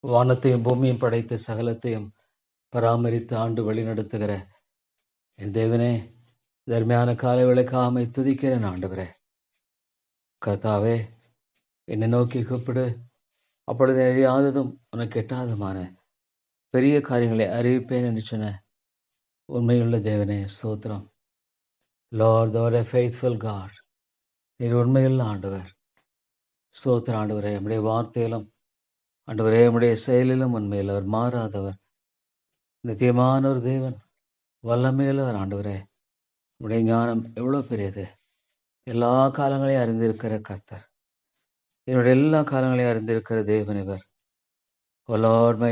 வானத்தையும் பூமியும் படைத்து சகலத்தையும் பராமரித்து ஆண்டு வழிநடத்துகிற என் தேவனே, தர்மையான காலை விளக்காமை துதிக்கிறேன் ஆண்டவரே. கர்த்தாவே, என்னை நோக்கி கூப்பிடு, அப்பொழுது எழியாததும் உனக்கு எட்டாததுமான பெரிய காரியங்களை அறிவிப்பேன் என்று சொன்ன உண்மையுள்ள தேவனே ஸ்தோத்திரம். Lord thou art a faithful God. நீர் உண்மையுள்ள ஆண்டவர். ஸ்தோத்திரம் ஆண்டவரே. நம்முடைய வார்த்தையிலும் ஆண்டவரே, நம்முடைய செயலிலும் உண்மையில் அவர் மாறாதவர், நித்தியமான ஒரு தேவன், வல்லமையுள்ளவர் ஆண்டவரே. நம்முடைய ஞானம் எவ்வளோ பெரியது. எல்லா காலங்களையும் அறிந்திருக்கிற கர்த்தர், என்னுடைய எல்லா காலங்களையும் அறிந்திருக்கிற தேவன் இவர். O Lord,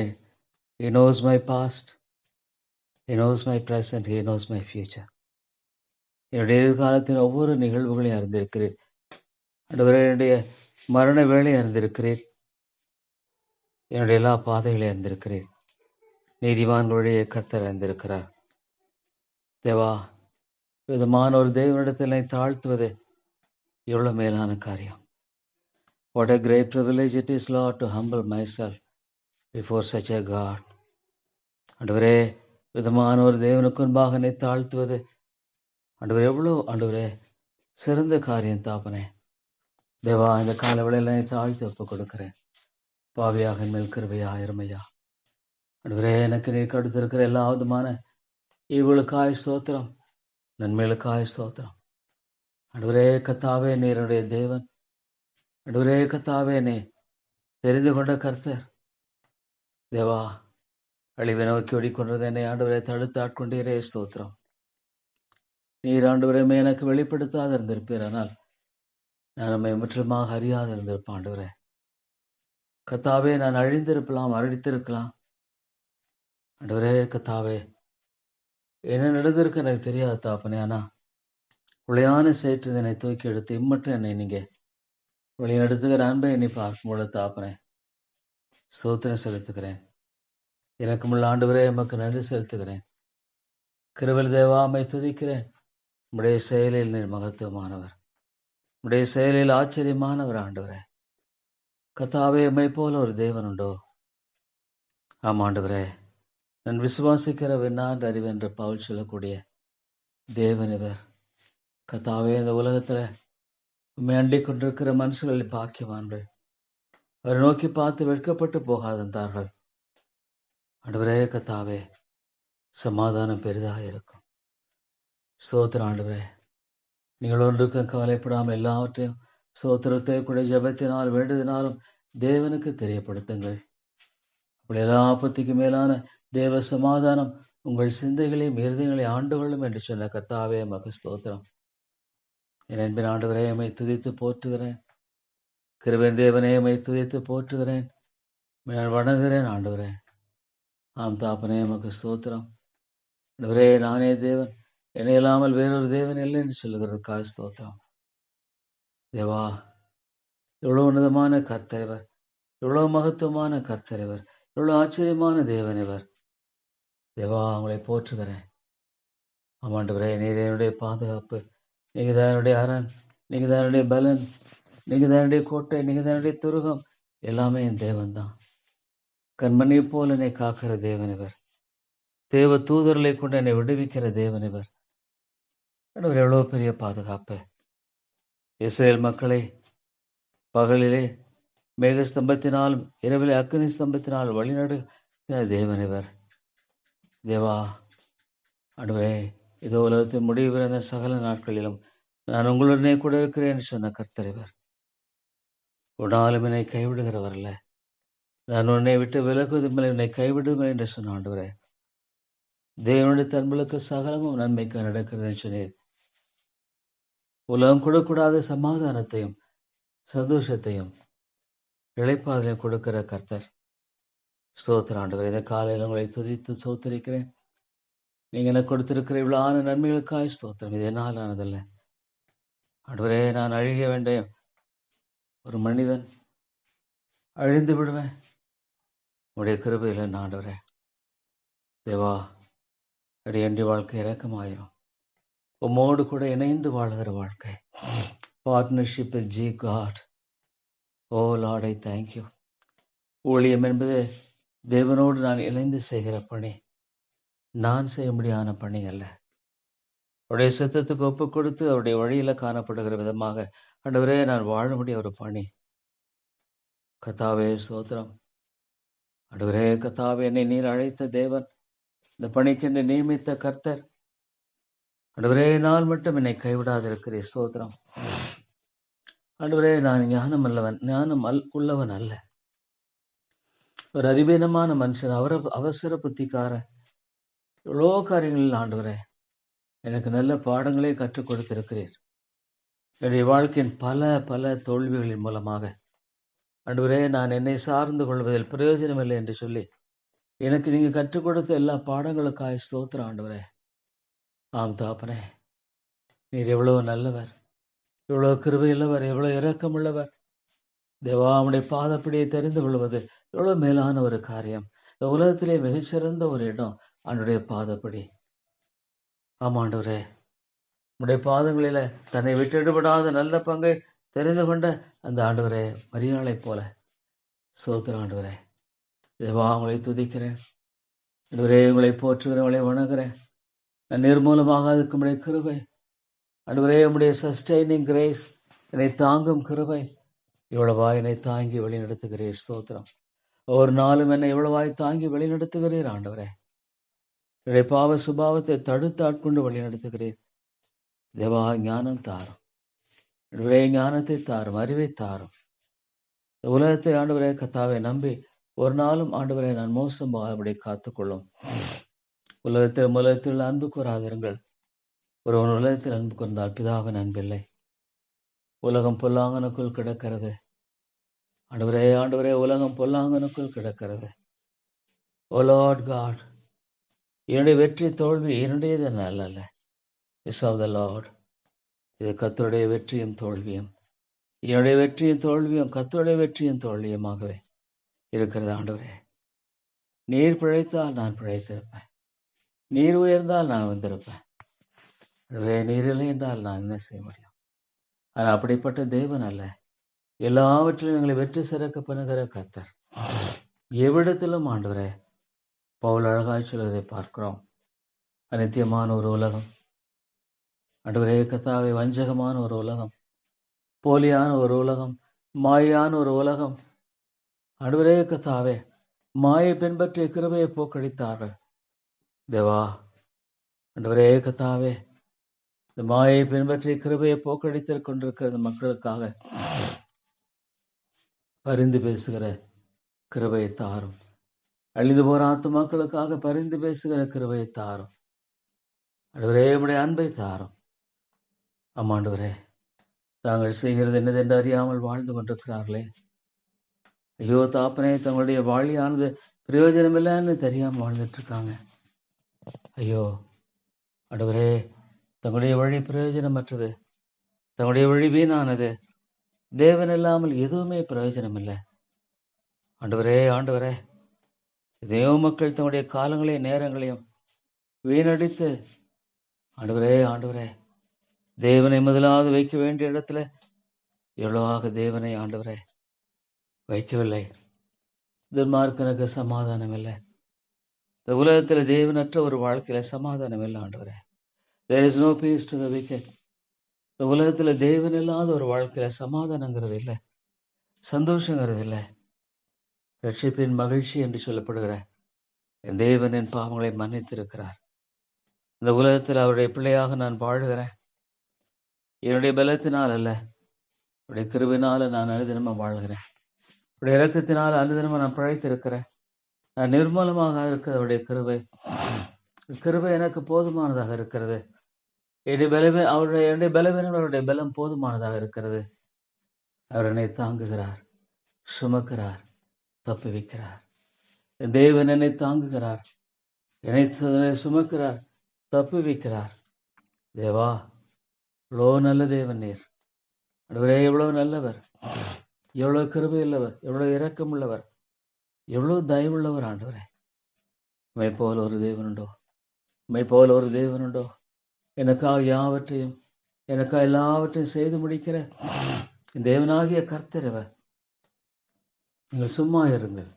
He knows my past, He knows my present, He knows my future. என்னுடைய எதிர்காலத்தின் ஒவ்வொரு நிகழ்வுகளையும் அறிந்திருக்கிறேன் ஆண்டவரே. என்னுடைய மரண வேலை அறிந்திருக்கிறேன். என்னுடைய எல்லா பாதைகளையும் அறிந்திருக்கிறேன். நீதிமான்களுடைய கர்த்தர் அறிந்திருக்கிறார். தேவா, விதமான ஒரு தேவனிடத்தில் என்னை தாழ்த்துவது எவ்வளவு மேலான காரியம். What a great privilege it is, Lord, to humble myself before such a God. ஆண்டவரே, விதமான ஒரு தேவனுக்கு முன்பாக என்னை தாழ்த்துவது ஆண்டவரே எவ்வளோ ஆண்டவரே சிறந்த காரியம் தாப்பனே. தேவா, இந்த கால வேளையில் என்னை தாழ்த்தி ஒப்புக் கொடுக்கிறேன். பாவியாக மேல் கிருபையா இருமையா. ஆண்டவரே, எனக்கு நீர் கொடுத்திருக்கிற எல்லா விதமான ஈவுகளுக்காய் ஸ்தோத்திரம், நன்மைகளுக்காய் ஸ்தோத்திரம். ஆண்டவரே கர்த்தாவே, நீருடைய தேவன். ஆண்டவரே கர்த்தாவே, நீ தெரிந்து கொண்ட கர்த்தர். தேவா, அழிவை நோக்கி ஓடிக்கொண்டது என்னை ஆண்டவரை தடுத்து ஆட்கொண்டீரே ஸ்தோத்திரம். நீர் ஆண்டவரை எனக்கு வெளிப்படுத்தாத இருந்திருப்பீர், ஆனால் நான் நம்மை முற்றிலுமாக அறியாத இருந்திருப்பேன். ஆண்டவரே கர்த்தாவே, நான் அழிந்திருக்கலாம், அழித்திருக்கலாம். ஆண்டவரே கர்த்தாவே, என்ன நடந்திருக்கு எனக்கு தெரியாது தாப்பனே. ஆனா உளையான சேற்று என்னை தூக்கி எடுத்து இம்மட்டும் என்னை நீங்க வழிநடத்துகிற அன்பை என்னை பார்க்கும்போது தாப்பனே ஸ்தோத்திரம் செலுத்துகிறேன். எனக்கு முள்ள ஆண்டவரே எமக்கு நன்றி செலுத்துகிறேன். கிருபையில் தேவா, உம்மை துதிக்கிறேன். உம்முடைய செயலில் நீர் மகத்துவமானவர், உம்முடைய செயலில் ஆச்சரியமானவர் ஆண்டவரே. கர்த்தாவே, உம்மை போல ஒரு தேவன் உண்டோ? ஆம் ஆண்டவரே, நான் விசுவாசிக்கிற வெண்ணாண்டு அறிவு என்று பவுல் சொல்லக்கூடிய தேவன் இவர். கர்த்தாவே, இந்த உலகத்துல உம்மை அண்டிக் கொண்டிருக்கிற மனுஷர்களின் பாக்கியவான்கள், அவரை நோக்கி பார்த்து வெட்கப்பட்டு போகாதிருந்தார்கள். ஆண்டவரே கர்த்தாவே, சமாதானம் பெரிதாக இருக்கும். ஸ்தோத்திரம் ஆண்டவரே. நீங்கள் ஒன்றுக்கு கவலைப்படாமல் எல்லாவற்றையும் ஸ்தோத்திரத்தை கூட ஜெபத்தினால் வேண்டுதினாலும் தேவனுக்கு தெரியப்படுத்துங்கள். அப்படி எல்லா ஆபத்துக்கு மேலான தேவ சமாதானம் உங்கள் சிந்தைகளையும் இருதயங்களையும் ஆண்டு கொள்ளும் என்று சொன்ன கர்த்தாவே உமக்கு ஸ்தோத்திரம். என் அன்பின் ஆண்டவரே, உம்மை துதித்து போற்றுகிறேன். கிருபையின் தேவனே, உம்மை துதித்து போற்றுகிறேன். நான் வணங்குகிறேன் ஆண்டவரே. ஆம் தாப்பனே, உமக்கு ஸ்தோத்திரம். ஆண்டவரே, நானே தேவன், என்னை இல்லாமல் வேறொரு தேவன் இல்லை என்று சொல்லுகிறதுக்காக ஸ்தோத்திரம். தேவா, எவ்வளவு உன்னதமான கர்த்தர், எவ்வளவு மகத்துவமான கர்த்தர், எவ்வளவு ஆச்சரியமான தேவன் இவர். தேவா, உங்களை போற்றுகிறேன். ஆமாண்டவரே, நீர் என்னுடைய பாதுகாப்பு, நீங்க தான் என்னுடைய அரண், நீங்க தான் என்னுடைய பலன், நீங்க தான் என்னுடைய கோட்டை, நீங்க தான் என்னுடைய துருகம். எல்லாமே என் தேவன் தான். கண்மணியை போல என்னை காக்கிற தேவன் இவர். தேவ தூதர்களை கொண்டு என்னை விடுவிக்கிற தேவன் இவர். ஆண்டவர், எவ்வளவு பெரிய பாதுகாப்பு. இஸ்ரேல் மக்களை பகலிலே மேக ஸ்தம்பத்தினாலும் இரவிலே அக்னி ஸ்தம்பத்தினால் வழிநடுகிற தேவன் இவர். தேவா, ஆண்டவரே, இதோ உலகத்தின் முடிவு இந்த சகல நாட்களிலும் நான் உங்களுடனே கூட இருக்கிறேன் என்று சொன்ன கர்த்தர் இவர். ஒரு நாளும் என்னை கைவிடுகிறவர் அல்ல. நான் உன்னை விட்டு விலகுவதும் என்னை கைவிடுவேன் என்று சொன்ன ஆண்டவரே. தேவனுடைய தன்மைகளுக்கு சகலமும் நன்மைக்கு நடக்கிறது என்று சொன்னீர். உலகம் கொடுக்கூடாத சமாதானத்தையும் சந்தோஷத்தையும் இளைப்பாதையும் கொடுக்கிற கர்த்தர். ஸ்தோத்திர ஆண்டவரே, இந்த காலையில் உங்களை துதித்து சோத்தரிக்கிறேன். நீங்க எனக்கு கொடுத்திருக்கிற இவ்வளவு நன்மைகளுக்காய் ஸ்தோத்திரம். இது என்னால் ஆனதல்ல ஆண்டவரே. நான் அழிய வேண்டிய ஒரு மனிதன், அழிந்து விடுவேன். உடைய கிருபையில் ஆண்டவரே. தேவா, அடி வாழ்க்கை இறக்கமாயிரும். உம்மோடு கூட இணைந்து வாழ்கிற வாழ்க்கை, பார்ட்னர்ஷிப் வித் ஜி God. Oh Lord, I thank you. ஊழியம் என்பது தேவனோடு நான் இணைந்து செய்கிற பணி, நான் செய்ய முடியாத பணி அல்ல. அவருடைய சித்தத்துக்கு ஒப்புக் கொடுத்து அவருடைய வழியில காணப்படுகிற விதமாக ஆண்டவரே நான் வாழ முடிய ஒரு பணி. கர்த்தாவே ஸ்தோத்திரம். ஆண்டவரே கர்த்தாவே, என்னை நீர் அழைத்த தேவன், இந்த பணிக்கென்று நியமித்த கர்த்தர். ஆண்டவரே நாள் மட்டும் என்னை கைவிடாதிருக்கிறீர். ஸ்தோத்திரம். ஆண்டவரே நான் ஞானம் உள்ளவன் அல்ல, ஒரு அறிவீனமான மனுஷன், அவசர புத்திக்காரன். எவ்வளோ காரியங்களில் ஆண்டவரே எனக்கு நல்ல பாடங்களே கற்றுக் கொடுத்திருக்கிறீர். என்னுடைய வாழ்க்கையின் பல பல தோல்விகளின் மூலமாக ஆண்டவரே நான் என்னை சார்ந்து கொள்வதில் பிரயோஜனம் இல்லை என்று சொல்லி எனக்கு நீங்க கற்றுக் கொடுத்த எல்லா பாடங்களுக்காய் ஸ்தோத்திரம் ஆண்டவரே. ஆம் தாப்பனே, நீர் எவ்வளவு நல்லவர், எவ்வளவு கிருபையுள்ளவர், எவ்வளவு இரக்கமுள்ளவர். தேவா, உம்முடைய பாதப்படியை தெரிந்து கொள்வது எவ்வளவு மேலான ஒரு காரியம். இந்த உலகத்திலே மிகச்சிறந்த ஒரு இடம் ஆண்டுடைய பாதப்படி. ஆமாண்டவரே, உம்முடைய பாதங்களில தன்னை விட்டுவிடாத நல்ல பங்கை தெரிந்து கொண்ட அந்த ஆண்டவரே மரியாளை போல ஸ்தோத்திரம் ஆண்டவரே. தேவா, உங்களை துதிக்கிறேன் ஆண்டவரே, உங்களை போற்றுகிறேன், உங்களை வணங்குறேன். நான் நிர்மூலமாக உம்முடைய கிருபை ஆண்டவரே, உம்முடைய சஸ்டைனிங் கிரேஸ், என்னை தாங்கும் கிருபை இவ்வளவாய் என்னை தாங்கி வழிநடத்துகிறீர். ஸ்தோத்திரம். ஒவ்வொரு நாளும் என்னை இவ்வளவாய் தாங்கி வழிநடத்துகிறீர் ஆண்டவரே. என்னுடைய பாவ சுபாவத்தை தடுத்து ஆட்கொண்டு வழிநடத்துகிறீர். தேவா, ஞானம் தாரும் ஆண்டவரே, ஞானத்தை தாரும், அறிவை தாரும். இந்த உலகத்தை ஆண்டவரே கர்த்தாவை நம்பி ஒரு நாளும் ஆண்டவரே நான் மோசமாகபடி காத்துக்கொள்ளும். உலகத்தில் அன்பு கூறாதிருங்கள். ஒருவன் உலகத்தில் அன்பு கூர்ந்தால் பிதாவின் அன்பில்லை. உலகம் பொல்லாங்கனுக்குள் கிடக்கிறது ஆண்டவரே. ஆண்டவரே, உலகம் பொல்லாங்கனுக்குள் கிடக்கிறது. ஓ லார்ட் காட், என்னுடைய வெற்றி தோல்வி என்னுடையது அல்ல. Is of the Lord. இது கர்த்தருடைய வெற்றியும் தோல்வியும், என்னுடைய வெற்றியும் தோல்வியும் கர்த்தருடைய வெற்றியும் தோல்வியுமாகவே இருக்கிறது. ஆண்டவரே, நீர் பிழைத்தால் நான் பிழைத்திருப்பேன், நீர் உயர்ந்தால் நான் வந்திருப்பேன். ஆண்டவரே, நீர் இல்லை என்றால் நான் என்ன செய்ய முடியும்? ஆனால் அப்படிப்பட்ட தேவன் அல்ல. எல்லாவற்றிலும் எங்களை வெற்றி சிறக்க பண்ணுகிற கர்த்தர். எவ்விடத்திலும் ஆண்டவரே, பவுல் அழகாய் சொல்வதை பார்க்கிறோம். அநித்தியமான ஒரு உலகம் ஆண்டவரே கர்த்தாவே, வஞ்சகமான ஒரு உலகம், போலியான ஒரு உலகம், மாயான ஒரு உலகம். ஆண்டவரே கர்த்தாவே, மாயை பின்பற்றிய கிருபையை போக்கடித்தார்கள். தேவா, ஆண்டவரே கர்த்தாவே, இந்த மாயை பின்பற்றிய கிருபையை போக்கடித்துக் கொண்டிருக்கிற மக்களுக்காக பரிந்து பேசுகிற கிருபையை தாரும். அழிந்து போற ஆத்துமாக்களுக்காக பரிந்து பேசுகிற கிருபையை தாரும். ஆண்டவரே, உம்முடைய அன்பை தாரும். ஆமாண்டவரே, தாங்கள் செய்கிறது என்னதென்று அறியாமல் வாழ்ந்து கொண்டிருக்கிறார்களே. ஐயோ தாப்பனே, தங்களுடைய வாழ்க்கையானது பிரயோஜனம் இல்லைன்னு தெரியாமல் வாழ்ந்துட்டு இருக்காங்க. ஐயோ ஆண்டவரே, தங்களுடைய வழி பிரயோஜனமற்றது, தங்களுடைய வழி வீணானது. தேவன் இல்லாமல் எதுவுமே பிரயோஜனம் இல்லை. ஆண்டவரே, ஆண்டவரே, தேவ மக்கள் தங்களுடைய காலங்களையும் நேரங்களையும் வீணடித்து ஆண்டவரே, ஆண்டவரே, தேவனை முதலாவது வைக்க வேண்டிய இடத்துல எவ்வளவாக தேவனை ஆண்டவரே வைக்கவில்லை. துன்மார்க்கனுக்கு சமாதானம் இல்லை. இந்த உலகத்தில் தேவனற்ற ஒரு வாழ்க்கையில சமாதானம் இல்லை ஆண்டவரே. There is no peace to the wicked. இந்த உலகத்துல தேவன் இல்லாத ஒரு வாழ்க்கையில சமாதானங்கிறது இல்லை, சந்தோஷங்கிறது இல்லை. ரட்சிப்பின் மகிழ்ச்சி என்று சொல்லப்படுகிற என் தேவன் என் பாவங்களை மன்னித்திருக்கிறார். இந்த உலகத்தில் அவருடைய பிள்ளையாக நான் வாழுகிறேன். என்னுடைய பலத்தினால் அல்ல, அவருடைய கிருபினால நான் அனுதினமும் வாழ்கிறேன். அவருடைய இரக்கத்தினால் அனுதினமும் நான் பிழைத்திருக்கிறேன். நான் நிர்மூலமாக இருக்கிறது அவருடைய கிருபை. கிருபை எனக்கு போதுமானதாக இருக்கிறது. என்னுடைய பலவீனம் அவருடைய பலம் போதுமானதாக இருக்கிறது. அவர் என்னை தாங்குகிறார், சுமக்கிறார், தப்புவிக்கிறார். தேவன் என்னை தாங்குகிறார், என்னை சுமக்கிறார், தப்புவிக்கிறார். தேவா, எவ்வளோ நல்ல தேவன் நீர். ஆண்டவரே, எவ்வளவு நல்லவர், எவ்வளவு கிருபை உள்ளவர், எவ்வளவு இரக்கம் உள்ளவர், எவ்வளவு தயவுள்ளவர். ஆண்டவரே, உம்மை போல ஒரு தேவனுண்டோ? உம்மை போல ஒரு தேவனுண்டோ? எனக்காக யாவற்றையும், எனக்காக எல்லாவற்றையும் செய்து முடிக்கிற தேவனாகிய கர்த்தர் அவர். நீங்கள் சும்மா இருங்கள்,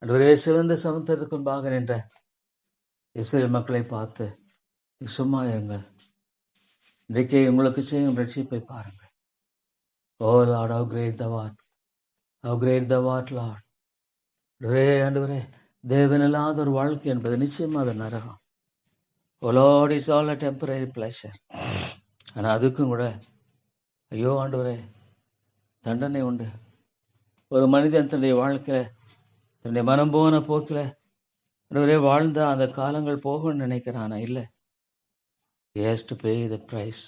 ஆண்டவரே, சிவந்த சமுத்திரத்துக்கு முன்பாக நின்ற இஸ்ரவேல் மக்களை பார்த்து சும்மா இருங்கள், இன்றைக்கே உங்களுக்கு செய்யும் ரட்சிப்பை பாருங்கள். ஓ Lord, how great thou art, how great thou art, Lord. ஆண்டவரே, தேவன் இல்லாத ஒரு வாழ்க்கை என்பது நிச்சயமா அது நரகம். Oh Lord, it's all a temporary pleasure. ஆனால் அதுக்கும் கூட ஐயோ ஆண்டவரே, தண்டனை உண்டு. ஒரு மனிதன் தன்னுடைய வாழ்க்கையில தன்னுடைய மனம் போன போக்கில் ஆண்டவரே வாழ்ந்த அந்த காலங்கள் போகணும்னு நினைக்கிறானா? இல்லை, he has to pay the price.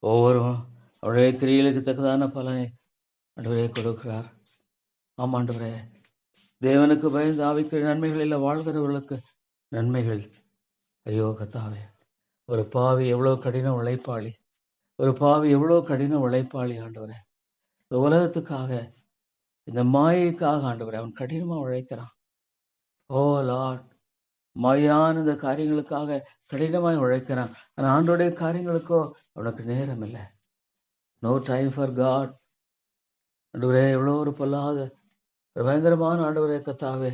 ஒவ்வொருவரும் அவருடைய கிரியைகளுக்கு தக்கதான பலனை ஆண்டவரே கொடுக்கிறார். ஆமாம் ஆண்டவரே, தேவனுக்கு பயந்து ஆவிக்குரிய நன்மைகளில் வாழ்கிறவர்களுக்கு நன்மைகள். ஐயோ கர்த்தாவே, ஒரு பாவி எவ்வளோ கடின உழைப்பாளி, ஒரு பாவி எவ்வளோ கடின உழைப்பாளி ஆண்டவரே. இந்த உலகத்துக்காக, இந்த மாயைக்காக ஆண்டவரே அவன் கடினமாக உழைக்கிறான். ஓ லார்ட், மாயான இந்த காரியங்களுக்காக கடினமாய் உழைக்கிறான். ஆனால் ஆண்டோடைய காரியங்களுக்கோ அவனுக்கு நேரம் இல்லை. No time for God. ஆண்டவரே, எவ்வளோ ஒரு பொல்லாத ஒரு பயங்கரமான ஆண்டவரே கர்த்தாவே,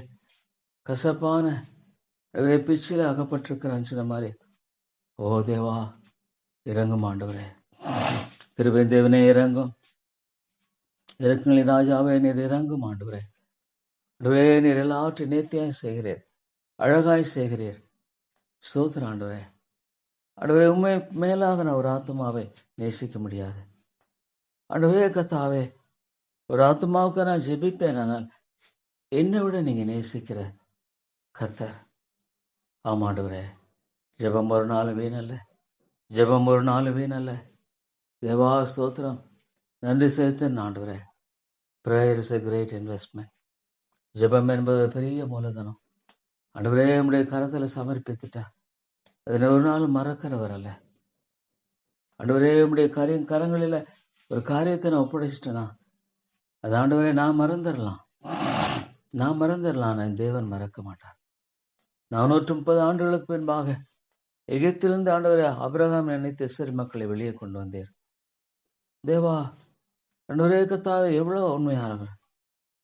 கசப்பான பிச்சில் அகப்பட்டிருக்கிறான்னு சொன்ன மாதிரி, ஓ தேவா இறங்கும் ஆண்டவரே. கிருபையின் தேவனே இறங்கும். இறக்குங்களின் ராஜாவே நீர் இறங்கும் ஆண்டவரே. ஆண்டவரே, நீர் எல்லாவற்றையும் நேர்த்தியாய் செய்கிறீர், அழகாய் செய்கிறீர். ஸ்தோத்திரம் ஆண்டவரே. ஆண்டவரே, உண்மை மேலாக நான் ஒரு ஆத்மாவை நேசிக்க முடியாது. ஆண்டவரே கர்த்தாவே, ஒரு ஆத்மாவுக்கு நான் ஜெபிப்பேன், ஆனால் என்னை விட நீங்க நேசிக்கிற கர்த்தர். ஆமாண்டவரே, ஜெபம் ஒரு நாள் வீணல்ல, ஜெபம் ஒரு நாள் வீணல்ல. தேவா ஸ்தோத்திரம், நன்றி செலுத்தேன் ஆண்டவரே. Prayer is a great investment. ஜெபம் என்பது பெரிய மூலதனம். ஆண்டவரே, நம்முடைய கரத்தில் சமர்ப்பித்துட்டா அதனை ஒரு நாள் மறக்கிறவர் அல்ல. ஆண்டவரே, நம்முடைய கரங்களில் ஒரு காரியத்தை நான் ஒப்படைச்சிட்டேனா அது ஆண்டவரே நான் மறந்துடலாம், நான் தேவன் மறக்க மாட்டார். 430 ஆண்டுகளுக்கு பின்பாக எகிப்திலிருந்து ஆண்டவரே ஆபிரகாம் நினைத்து இஸ்ரவேல் மக்களை வெளியே கொண்டு வந்தீர். தேவா ஆண்டவரே கர்த்தாவே, எவ்வளவு உண்மையானவர்.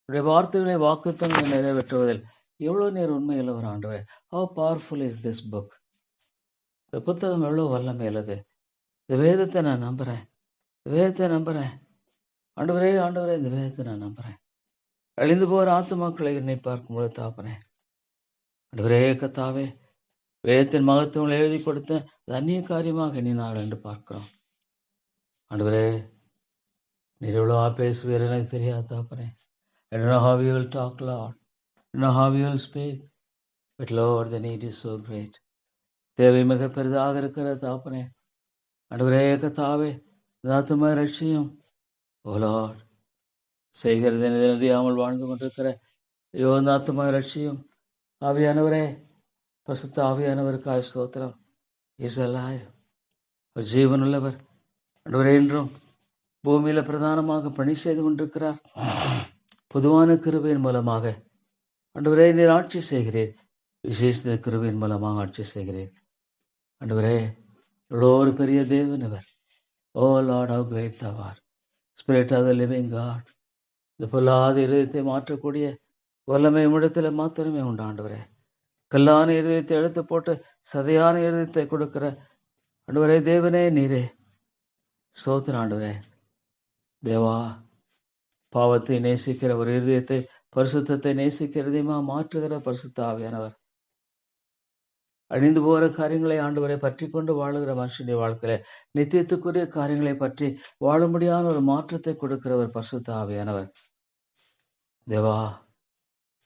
உடைய வார்த்தைகளை வாக்குத்தங்களை நிறைவேற்றுவதில் எவ்வளவு நீர் உண்மையுள்ளவர் ஆண்டவரே. How powerful is this book. இந்த புத்தகம் எவ்வளவு வல்லமையுள்ளது. இந்த வேதத்தை நான் நம்புறேன், வேதத்தை நம்புறேன் ஆண்டவரே. இந்த வேதத்தை நான் நம்புறேன். அழிந்து போகிற ஆத்துமாக்களை என்னை பார்க்கும்போது தாப்பனே ஆண்டவரே கர்த்தாவே, வேதத்தின் மகத்துவங்களை எழுதி கொடுத்த அந்நிய காரியமாக எண்ணினாள் என்று பார்க்கிறோம். ஆண்டவரே, நீர் எவ்வளவா பேசுவீர் எனக்கு தெரியாது தாப்பனே. I don't know how you will talk, Lord. I don't know how you will speak. But Lord, the need is so great. தேவை மிக பெரிதாக இருக்கிற தாப்பனே. ஆண்டவரே கர்த்தாவே, ஆத்துமா ரட்சியும். ஓ லார்ட், செய்கிறது அறியாமல் வாழ்ந்து கொண்டிருக்கிற ஐயோ இந்த ஆத்துமா ரட்சியும். ஆவியானவரே, பரிசுத்த ஆவியானவருக்காய் ஸ்தோத்திரம். இஸ் அலைவ், ஒரு ஜீவனுள்ளவர். ஆண்டவரே, என்றும் பூமியில பிரதானமாக பணி செய்து கொண்டிருக்கிறார். பொதுவான கிருபையின் மூலமாக ஆண்டவரே நீர் ஆட்சி செய்கிறீர். விசேஷ கிருபையின் மூலமாக ஆட்சி செய்கிறீர். ஆண்டவரே, இவ்வளோ ஒரு பெரிய தேவன் அவர். Oh Lord, how great thou art. Spirit of the living God. இந்த பொல்லாத இருதயத்தை மாற்றக்கூடிய வல்லமை உம்மிடத்தில் மாத்திரமே உண்டு ஆண்டவரே. கல்லான இருதயத்தை எடுத்து போட்டு சதையான இருதயத்தை கொடுக்கிற ஆண்டவரே தேவனே நீரே ஸ்தோத்திரம் ஆண்டவரே. தேவா, பாவத்தை நேசிக்கிற ஒரு இருதயத்தை பரிசுத்தத்தை நேசிக்கிற இதயமா மாற்றுகிற பரிசுத்த ஆவியானவர். அழிந்து போகிற காரியங்களை ஆண்டவரை பற்றி கொண்டு வாழுகிற மனுஷனுடைய வாழ்க்கையில நித்தியத்துக்குரிய காரியங்களை பற்றி வாழ முடியாத ஒரு மாற்றத்தை கொடுக்கிறவர் பரிசுத்த ஆவியானவர். தேவா,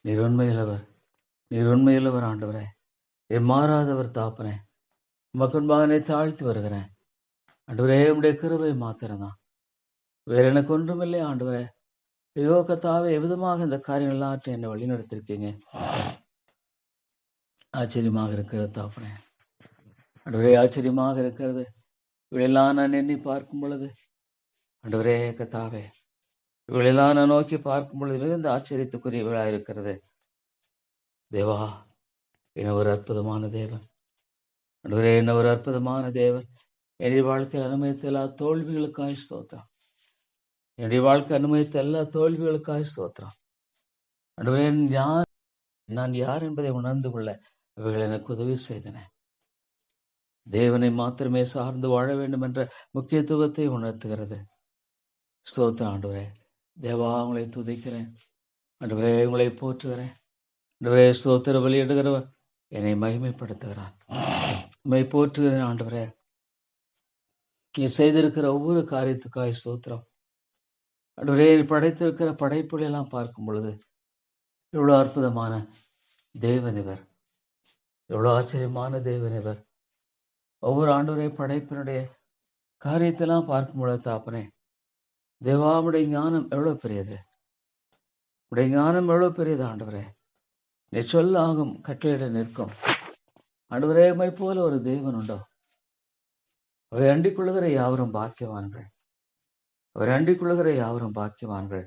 நீர் உண்மையுள்ளவர், நீர் உண்மையுள்ளவர் ஆண்டவரே. நீர் மாறாதவர் தாப்பனே. மக்கள்பாகனை தாழ்த்தி வருகிறேன் ஆண்டவரே. உடைய கிருபை மாத்திரம்தான், வேற எனக்கு ஒன்றுமில்லை ஆண்டவரே. ஐயோ கர்த்தாவே, எவ்விதமாக இந்த காரியங்கள் எல்லாத்தையும் என்னை வழி நடத்திருக்கீங்க. ஆச்சரியமாக இருக்கிறது தாப்பனே. ஆண்டவரே, ஆச்சரியமாக இருக்கிறது. இவையெல்லாம் நான் எண்ணி பார்க்கும் பொழுது ஆண்டவரே கர்த்தாவே, இவையெல்லாம் நான் நோக்கி பார்க்கும் பொழுது மிகுந்த ஆச்சரியத்துக்குரிய விழா இருக்கிறது. தேவா, என்ன ஒரு அற்புதமான தேவன் ஆண்டவரே, என்ன ஒரு அற்புதமான தேவன். என்னுடைய வாழ்க்கையில் அனுமதித்த எல்லா தோல்விகளுக்காக ஸ்தோத்திரம். என்னுடைய வாழ்க்கை அனுமதித்த எல்லா தோல்விகளுக்காக ஸ்தோத்திரம் ஆண்டவரே. நான் யார் என்பதை உணர்ந்து கொள்ள அவைகள் எனக்கு உதவி செய்தன. தேவனை மாத்திரமே சார்ந்து வாழ வேண்டும் என்ற முக்கியத்துவத்தை உணர்த்துகிறது. ஸ்தோத்திரம் ஆண்டவரே. தேவா, உங்களை துதிக்கிறேன். ஆண்டவரே, உங்களை போற்றுகிறேன். ஆண்டவரே, ஸ்தோத்திர வெளியிடுகிறவர் என்னை மகிமைப்படுத்துகிறார். உம்மை போற்றுகிறேன் ஆண்டவரே. நீ செய்திருக்கிற ஒவ்வொரு காரியத்துக்காய் ஸ்தோத்திரம். ஆண்டவரே, படைத்திருக்கிற படைப்புகளை எல்லாம் பார்க்கும் பொழுது எவ்வளவு அற்புதமான தேவன் இவர், எவ்வளவு ஆச்சரியமான தேவன் இவர். ஒவ்வொரு ஆண்டவரே படைப்பினுடைய காரியத்தெல்லாம் பார்க்கும் பொழுது தாப்பனே, தேவாவுடைய ஞானம் எவ்வளவு பெரியது, உடைய ஞானம் எவ்வளவு பெரியது ஆண்டவரே. நீ சொல்லாகும் கட்டளையிட நிற்கும் ஆண்டவரே. உம்மை போல ஒரு தேவன் உண்டோ? அவை அண்டிக் கொள்ளுகிற யாவரும் பாக்கியவான்கள். அவர் அண்டிக் கொள்ளுகிற யாவரும் பாக்கியவான்கள்.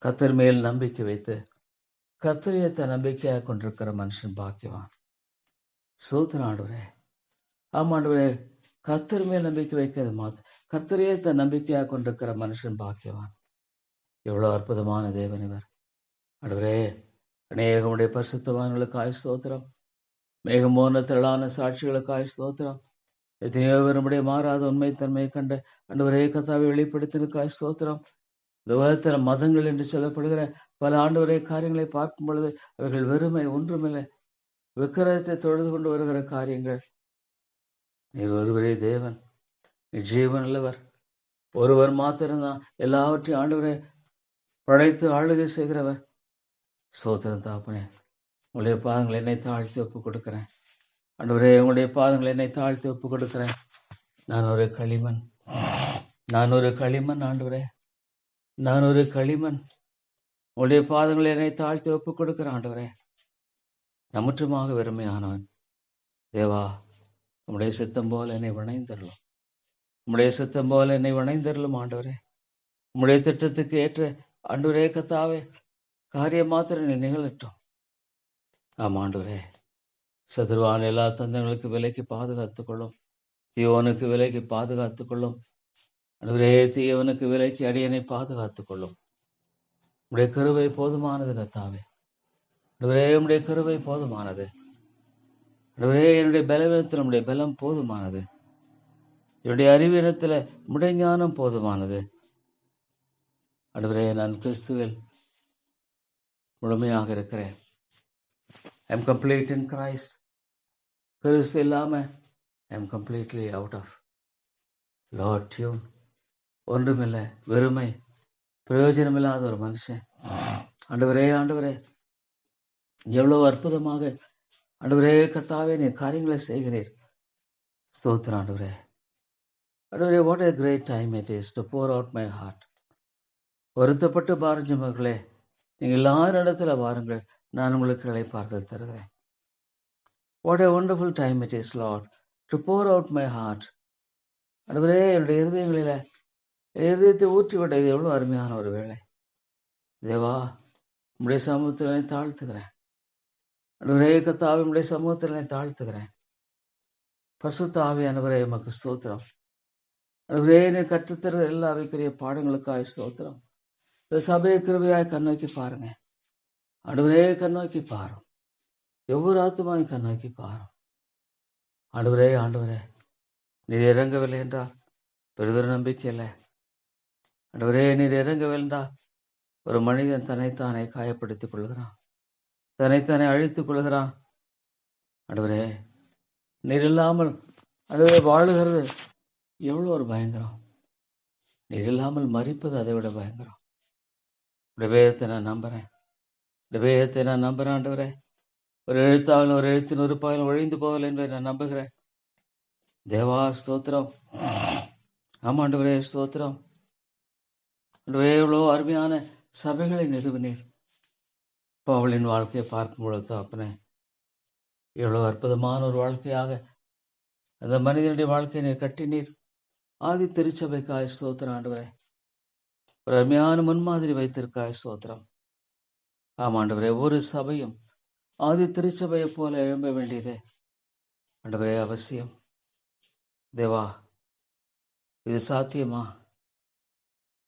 கர்த்தர் மேல் நம்பிக்கை வைத்து கர்த்தரியத்தை நம்பிக்கையாக கொண்டிருக்கிற மனுஷன் பாக்கியவான். ஸ்தோத்திரம் ஆண்டவரே. ஆமாண்டவரே, கர்த்தர் மேல் நம்பிக்கை வைக்கிறது மாத்திரம் கர்த்தரியத்தை நம்பிக்கையாக கொண்டிருக்கிற மனுஷன் பாக்கியவான். எவ்வளவு அற்புதமான தேவன் இவர். ஆண்டவரே, அநேகமுடைய பரிசுத்தவான்களுக்காய் ஸ்தோத்திரம். மேகமோன திரளான சாட்சிகளுக்காய் ஸ்தோத்திரம். எத்தனையோ பேருடைய மாறாத உண்மைத்தன்மையை கண்ட ஆண்டவரே கர்த்தாவை வெளிப்படுத்தினதுக்காய் ஸ்தோத்திரம். இந்த உலகத்தில் மதங்கள் என்று சொல்லப்படுகிற பல ஆண்டவரே காரியங்களை பார்க்கும் பொழுது அவர்கள் வெறுமை, ஒன்றுமில்லை, விக்கிரகத்தை தொழுது கொண்டு வருகிற காரியங்கள். நீர் ஒருவரே தேவன், நீ ஜீவன் உள்ளவர், ஒருவர் மாத்திரம்தான் எல்லாவற்றையும் ஆண்டவரே படைத்து ஆளுகை செய்கிறவர். ஸ்தோத்திரம் தாப்பனே. உங்களுடைய பாதங்களை என்னை தாழ்த்தி ஒப்பு கொடுக்கிறேன் ஆண்டவரே. உங்களுடைய பாதங்களை என்னை தாழ்த்தி ஒப்பு கொடுக்கிறேன். நான் ஒரு களிமண், நான் ஒரு களிமண் ஆண்டவரே, நான் ஒரு களிமண். உங்களுடைய பாதங்களை என்னை தாழ்த்தி ஒப்பு கொடுக்கிறேன் ஆண்டவரே. நான் முற்றுமாக வெறுமையானவன். தேவா, உம்முடைய சித்தம் போல என்னை வணைந்தருளும், உம்முடைய சித்தம் போல என்னை வணைந்தருளும் ஆண்டவரே. உம்முடைய திட்டத்துக்கு ஏற்ற ஆண்டவரே கர்த்தாவே காரியம் மாத்திரம் நிகழட்டும். ஆம் ஆண்டவரே, சதுருவான எல்லா தந்தங்களுக்கு விலைக்கு பாதுகாத்துக் கொள்ளும். தீயோனுக்கு விலைக்கு பாதுகாத்துக் கொள்ளும் ஆண்டவரே. தீயவனுக்கு விலைக்கு அடியனை பாதுகாத்துக் கொள்ளும். உடைய கருவை போதுமானது கர்த்தாவே. ஆண்டவரே, உடைய கருவை போதுமானது ஆண்டவரே. என்னுடைய பலவீனத்தில் உடைய பலம் போதுமானது. என்னுடைய அறிவீனத்தில் உடைய ஞானம் போதுமானது ஆண்டவரே. நான் கிறிஸ்துவில் முழுமையாக இருக்கிறேன். I am complete in Christ. கிறிஸ்து இல்லாம I am completely out of Lord tune. ஒன்றுமில்லை, வெறுமை, பிரயோஜனமில்லாத ஒரு மனுஷன். ஆண்டவரே, ஆண்டவரே, எவ்வளவு அற்புதமாக ஆண்டவரே கர்த்தாவே நீர் காரியங்களை செய்கிறீர். ஸ்தோத்திரம் ஆண்டவரே. ஆண்டவரே, what a great time it is to pour out my heart. வருத்தப்பட்டு பாரஞ்சமர்களே, நீங்கள் எல்லாரும் இடத்துல வாருங்கள், நான் உங்களுக்கு இளைப்பாறுதல் தருகிறேன். What a wonderful time it is, Lord, to pour out my heart. ஆண்டவரே, என்னுடைய இருதயத்தை ஊற்றிவிட இது எவ்வளவு அருமையான ஒரு வேளை. தேவா, உம்முடைய சமூகத்தில் தாழ்த்துகிறேன் ஆண்டவரே கர்த்தாவே. உம்முடைய சமூகத்தில் தாழ்த்துகிறேன். பரிசுத்த ஆவியானவரே, உமக்கு ஸ்தோத்திரம் ஆண்டவரே. நீ கற்றுத்தர எல்லா அவைக்குரிய பாடங்களுக்காய் ஸ்தோத்திரம். இந்த சபையை கிருபையாய் கண்ணோக்கி பாருங்க ஆண்டவரே, கண்ணோக்கி பாரும். ஒவ்வொரு ஆத்துமாயும் கண்ணோக்கி பாரும் ஆண்டவரே. ஆண்டவரே, நீர் இறங்கவில்லை என்றால் பெரிதொரு நம்பிக்கை இல்லை ஆண்டவரே. நீர் இறங்கவில்லை என்றால் ஒரு மனிதன் தன்னைத்தானே காயப்படுத்திக் கொள்கிறான், தன்னைத்தானே அழித்துக் கொள்கிறான் ஆண்டவரே. நீர் இல்லாமல் ஆண்டவரே வாழுகிறது எவ்வளோ ஒரு பயங்கரம். நீர் இல்லாமல் மரிப்பது அதை விட பயங்கரம். இந்த வேதத்தை நான் நம்புறேன், இந்த வேதத்தை நான் நம்புறேன் ஆண்டவரே. ஒரு எழுத்தாலும் ஒரு எழுத்தின் ஒரு பாலும் ஒழிந்து போகல என்பதை நான் நம்புகிறேன். தேவா ஸ்தோத்திரம். ஆமாண்டவரே ஸ்தோத்திரம். எவ்வளோ அருமையான சபைகளை நிறுவினீர். பவுலின் வாழ்க்கையை பார்க்கும் பொழுது அப்பனே, எவ்வளோ அற்புதமான ஒரு வாழ்க்கையாக அந்த மனிதனுடைய வாழ்க்கையை நீர் கட்டினீர். ஆதி திருச்சபைக்காய் ஸ்தோத்திரம் ஆண்டவரே. ஒரு அருமையான முன்மாதிரி வைத்திருக்காய் ஸ்தோத்திரம். ஆமாண்டவரே, ஒரு சபையும் ஆதி திருச்சபையை போல எழும்ப வேண்டியது ஆண்டவரே அவசியம். தேவா, இது சாத்தியமா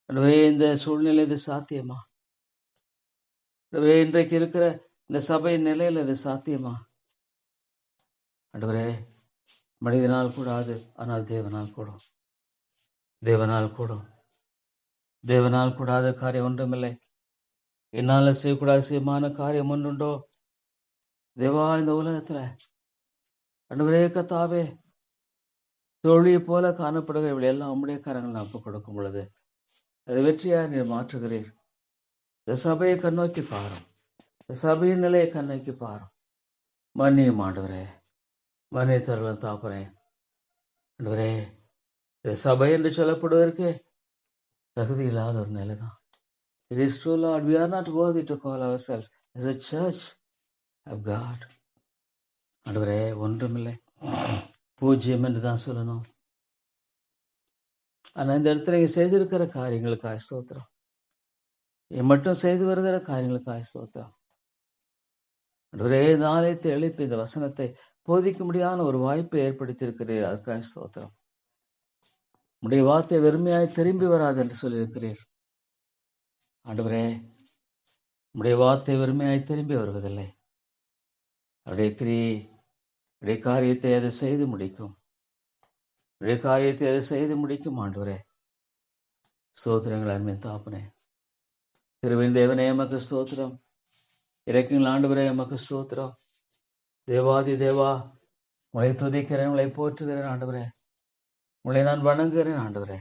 ஆண்டவரே? இந்த சூழ்நிலை இது சாத்தியமா ஆண்டவரே? இன்றைக்கு இருக்கிற இந்த சபையின் நிலையில் இது சாத்தியமா? ஆண்டவரே, மனிதனால் கூடாது, ஆனால் தேவனால் கூடும். தேவனால் கூடும். தேவனால் கூடாத காரியம் ஒன்றுமில்லை. என்னால செய்யக்கூடாத செய்யமான காரியம் ஒன்றுண்டோ? தேவா, இந்த உலகத்துல ஆண்டவரே கர்த்தாவே, தோழியை போல காணப்படுகிற இவளை எல்லாம் உம்முடைய கரங்கள் நான் ஒப்புக் கொடுக்கும் பொழுது அதை வெற்றியாக நீர் மாற்றுகிறீர். இந்த சபையை கண்ணோக்கி பாரும். இந்த சபையின் நிலையை கண்ணோக்கி பாரும். மன்னியும் ஆண்டவரே, மன்னித்தருளும் தாப்பரே. ஆண்டவரே, இந்த சபை என்று சொல்லப்படுவதற்கு தகுதி இல்லாத ஒரு நிலைதான். It is true, Lord, we are not worthy to call ourselves as a church of God. ஆண்டவரே, ஒன்றுமில்லை, பூஜ்யம் என்று தான் சொல்லணும். ஆனா இந்த இடத்துல நீங்க செய்திருக்கிற காரியங்களுக்காக ஸ்தோத்திரம். என் மட்டும் செய்து வருகிற காரியங்களுக்காக ஸ்தோத்திரம். ஆண்டவரே, இந்த ஆலயத்தை எழுப்பி இந்த வசனத்தை போதிக்க முடியாத ஒரு வாய்ப்பை ஏற்படுத்தி இருக்கிறீர். அதுக்காக ஸ்தோத்திரம். உடைய வார்த்தை வெறுமையாய் திரும்பி வராது என்று சொல்லியிருக்கிறீர். ஆண்டவரே, உடைய வார்த்தை வெறுமையாய் திரும்பி வருவதில்லை. அவருடைய கிரியை, உடைய காரியத்தை அதை செய்து முடிக்கும். உடைய காரியத்தை அதை செய்து முடிக்கும். ஆண்டவரே, ஸ்தோத்திரங்கள் அன்பின் தாப்பனே. கிருபையின் தேவனே, எமக்கு ஸ்தோத்திரம். இறக்குங்கள் ஆண்டவரே, எமக்கு ஸ்தோத்திரம். தேவாதி தேவா, உங்களை துதிக்கிறேன், உங்களை போற்றுகிறேன் ஆண்டவரே. உங்களை நான் வணங்குகிறேன் ஆண்டவரே.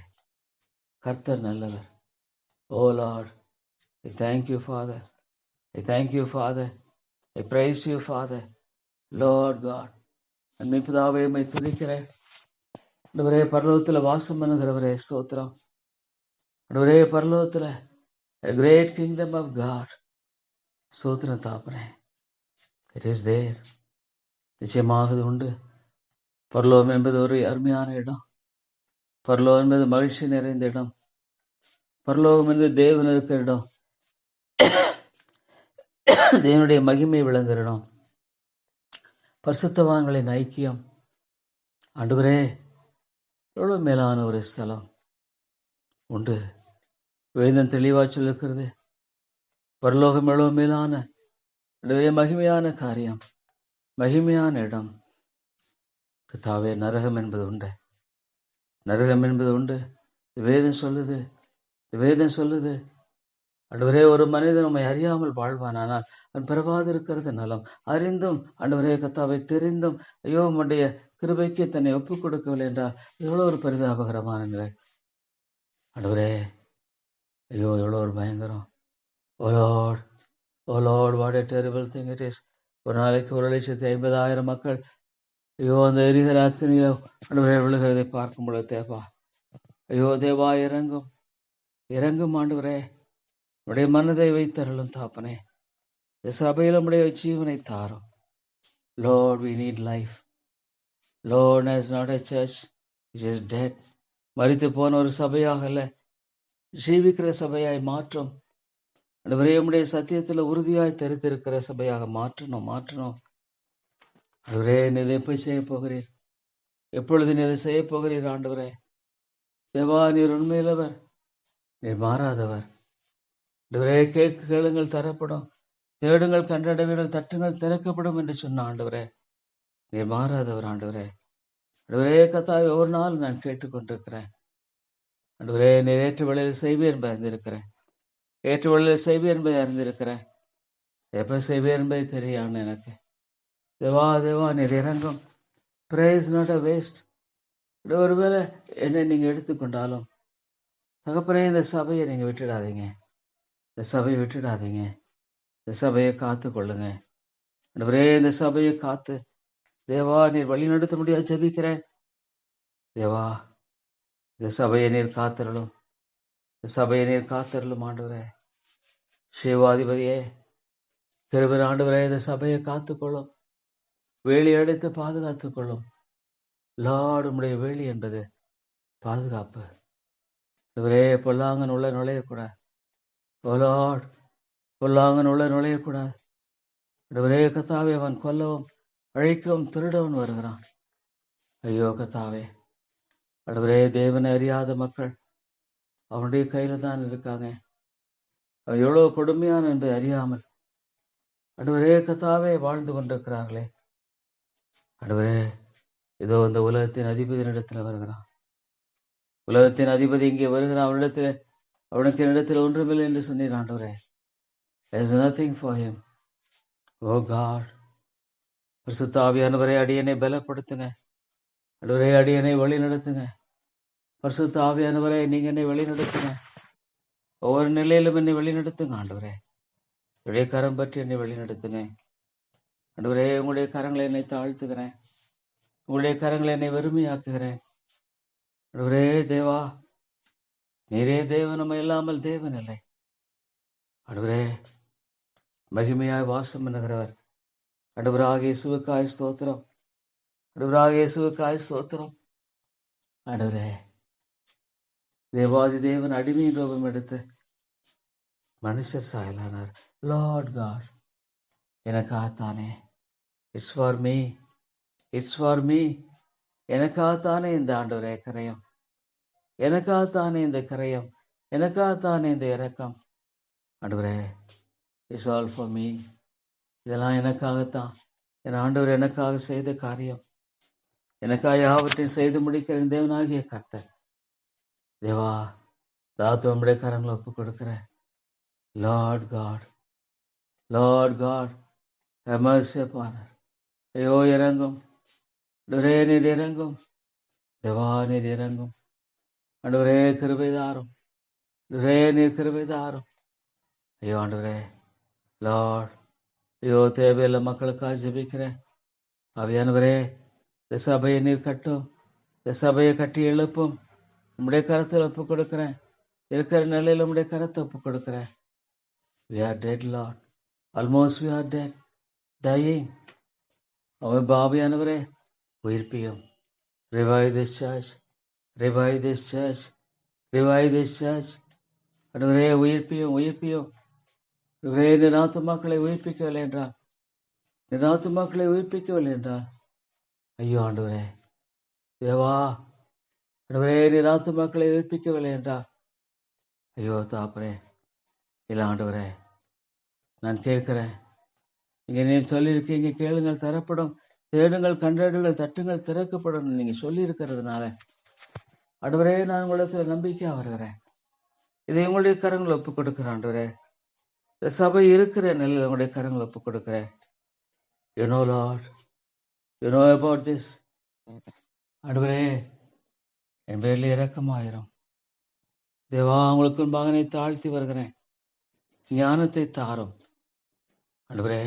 கர்த்தர் நல்லவர். ஓ Lord, I thank you, Father. I thank you, Father. I praise you, Father. Lord God, அன்னை பிதாவே, உம்மை துதிக்கிறேன் ஆண்டவரே. பரலோகத்தில் வாசம் பண்ணுகிறவரே, ஸ்தோத்திரம் ஆண்டவரே. பரலோகத்தில் a great kingdom of God, ஸ்தோத்திரம் தாப்பனே. It is there. நிச்சயமாக அது உண்டு. பரலோகம் என்பது ஒரு அருமையான இடம். பரலோகம் என்பது மகிழ்ச்சி நிறைந்த இடம். பரலோகம் என்பது தேவன் இருக்கிற இடம். தேவனுடைய மகிமை விளங்குகிற இடம். பரிசுத்தவான்களின் ஐக்கியம். ஆண்டவரே, எவ்வளவு மேலான ஒரு ஸ்தலம் உண்டு. வேதம் தெளிவா சொல்லிருக்கிறது. பரலோகம் எவ்வளவு மேலான மகிமையான காரியம், மகிமையான இடம். கர்த்தாவே, நரகம் என்பது உண்டு. நரகம் என்பது உண்டு. வேதம் சொல்லுது. வேதம் சொல்லுது. ஆண்டவரே, ஒரு மனிதன் உம்மை அறியாமல் வாழ்வானானால் அவன் பிறவாது இருக்கிறது நலம். அறிந்தும் ஆண்டவரே கர்த்தாவை தெரிந்தும் ஐயோ உம்முடைய கிருபைக்கு தன்னை ஒப்புக் கொடுக்கவில்லை என்றால் எவ்வளோ ஒரு பரிதாபகரமான நிலை. ஆண்டவரே, ஐயோ எவ்வளோ ஒரு பயங்கரம். Oh Lord, oh Lord, what a terrible thing it is. ஒரு நாளைக்கு 1,50,000 மக்கள் ஐயோ அந்த எரிகிற அக்கினியில ஆண்டவரே விழுகிறதை பார்க்கும் பொழுது தேவா, ஐயோ தேவா, இறங்கும், இறங்கும் ஆண்டவரே. உடைய மனதை வைத்தருளும் தாப்பனே. இந்த சபையில் உடைய ஜீவனை தாரும். Lord, we need life. Lord, as not a church which is dead. மரித்து போன ஒரு சபையாக அல்ல, ஜீவிக்கிற சபையாய் மாற்றும். ஆண்டவரே, உம்முடைய சத்தியத்தில் உறுதியாய் தெரித்திருக்கிற சபையாக மாற்றணும், மாற்றணும். ஆண்டவரே, நீ போய் செய்ய போகிறீர். எப்பொழுது நீ இதை செய்ய போகிறீர் ஆண்டவரே? தேவா, நீர் உண்மையிலவர், நீர் மாறாதவர். ஆண்டவரே, கேளுங்கள் தரப்படும், தேடுங்கள் கண்டடைவீர்கள், தட்டுங்கள் திறக்கப்படும் என்று சொன்ன ஆண்டவரே, நீர் மாறாதவர் ஆண்டவரே. ஆண்டவரே கர்த்தாவே, ஒரு நாள் நான் கேட்டுக்கொண்டிருக்கிறேன் ஆண்டவரே. நீர் ஏற்ற வேளையில் செய்வேன் என்பதை அறிந்திருக்கிறேன். ஏற்ற வேளையில் செய்வேன் என்பதை அறிந்திருக்கிறேன். எப்ப செய்வேன் என்பதை தெரியாது எனக்கு. தேவா தேவா, நீர் இறங்கும். praise not a waste. ஒருவேளை என்னை நீங்க எடுத்துக்கொண்டாலும் தகப்பனே, இந்த சபையை நீங்க விட்டுடாதீங்க. இந்த சபையை விட்டுடாதீங்க. இந்த சபையை காத்து கொள்ளுங்க ஆண்டவரே. இந்த சபையை காத்து தேவா நீர் வழி நடத்த முடியாது ஜெபிக்கிறேன். தேவா, இந்த சபையை நீர் காத்தருளும். இந்த சபையை நீர் காத்தருளும் ஆண்டவரே. சிவாதிபதியே, திருவர் ஆண்டவரே, இந்த சபையை காத்துக்கொள்ளும். வேலி அடைத்து பாதுகாத்துக் கொள்ளும். லார்ட், உம்முடைய வேலி என்பது பாதுகாப்பு. இவரே, பொல்லாங்கன் உள்ள நுழையக்கூடாது. ஓ லார்ட், பொல்லாங்கன் உள்ள நுழையக்கூடாது. இவரே கர்த்தாவே, அவன் கொல்லவும் அழிக்கவும் திருடவன் வருகிறான். ஐயோ கர்த்தாவே, ஆண்டவரே, தேவனை அறியாத மக்கள் அவனுடைய கையில தான் இருக்காங்க. அவன் எவ்வளவு கொடுமையான என்பதை அறியாமல் ஆண்டவரே கர்த்தாவே வாழ்ந்து கொண்டிருக்கிறார்களே. ஆண்டவரே, இதோ இந்த உலகத்தின் அதிபதியினிடத்தில் வருகிறான். உலகத்தின் அதிபதி இங்கே வருகிறான். அவனுக்கு என்னிடத்தில் ஒன்றுமில்லை என்று சொன்னீர் ஆண்டவரே. There is nothing for him. Oh God, பரிசுத்த ஆவியானவரே, அடியனை பலப்படுத்துங்க. ஆண்டவரே, அடியனை வழி நடத்துங்க. பரிசுத்த ஆவியானவரே, நீங்க என்னை வழி நடத்துங்க. ஒவ்வொரு நிலையிலும் என்னை வழி நடத்துங்க ஆண்டவரே. உடைய கரம் பற்றி என்னை வழி நடத்துங்க ஆண்டவரே. உங்களுடைய கரங்களை என்னை தாழ்த்துகிறேன். உங்களுடைய கரங்களை என்னை வெறுமையாக்குகிறேன் ஆண்டவரே. தேவா, நீரே தேவன், நம்ம இல்லாமல் தேவன் இல்லை ஆண்டவரே. மகிமையாய் வாசம் பண்ணுகிறவர் ஆண்டவராகிய இயேசுவுக்காய் ஸ்தோத்திரம். ஆண்டவராகிய இயேசுவுக்காய் ஸ்தோத்திரம் ஆண்டவரே. தேவாதி தேவன் அடிமையின் ரூபம் எடுத்து மனுஷர் சாயலானார். லார்ட் காட், எனக்காகத்தானே, it's for me, it's for me. எனக்காகத்தானே இந்த ஆண்டவரே கரையம், எனக்காகத்தானே இந்த கரையம், எனக்காகத்தானே இந்த இரக்கம் ஆண்டவரே. It's all for me. இதெல்லாம் எனக்காகத்தான். என் ஆண்டவர் எனக்காக செய்த காரியம். எனக்காக யாவற்றையும் செய்து முடிக்கிற தேவனாகிய கர்த்தர். தேவா, தாத்து நம்முடைய கரங்களை ஒப்பு கொடுக்கிறேன். Lord God, Lord God, have mercy upon us. ஐயோ இறங்கும் ஆண்டவரே, நீர் இறங்கும். தேவா, நீர் இறங்கும் ஆண்டவரே. கிருபை தாரும் ஆண்டவரே, நீர் கிருபை தாரும். ஐயோ ஆண்டவரே, லார்ட், ஐயோ தேவையில்லை மக்களுக்காக ஜெபிக்கிறேன். ஆவியானவரே, இந்த சபையை நீர் கட்டும், இந்த சபையை கட்டி எழுப்பும். உம்முடைய கரத்தில் ஒப்பு கொடுக்கிறேன். இருக்கிற நிலையில் உம்முடைய கரத்தை ஒப்பு கொடுக்கிறேன். We are dead, Lord. Almost we are dead, dying. ஆவியானவரே, உயிர்ப்பியும். Revive this church, revive this church, revive this church. ஆண்டவரே, உயிர்ப்பியும், உயிர்ப்பியும். ஆண்டவரே, நீர் ஆத்துமாக்களை உயிர்ப்பிக்கவில்லை என்றால், நீர் ஆத்துமாக்களை உயிர்ப்பிக்கவில்லை என்றால், ஐயோ ஆண்டவரே, தேவா, ஆண்டவரே, நீர் ஆத்துமாக்களை உயிர்ப்பிக்கவில்லை என்றால், ஐயோ தாப்பரே, இல்லை ஆண்டவரே, நான் கேட்கிறேன். நீங்க நீ சொல்லியிருக்கீங்க, கேளுங்கள் தரப்படும், தேடுங்கள் கண்டறியுங்கள், தட்டுங்கள் திறக்கப்படும். நீங்க சொல்லி இருக்கிறதுனால ஆண்டவரே, நான் உங்களிடத்துல நம்பிக்கையா வருகிறேன். இதை உங்களுடைய கரங்களை ஒப்புக் கொடுக்கிறேன் ஆண்டவரே. இந்த சபை இருக்கிற நிலையில் உங்களுடைய கரங்களை ஒப்புக் கொடுக்கிறேன். You know Lord, you know about this. ஆண்டவரே, என் பேரில் இரக்கமாயிரும். தேவா, உங்களுக்கு மகனை தாழ்த்தி வருகிறேன். ஞானத்தை தாரும் ஆண்டவரே.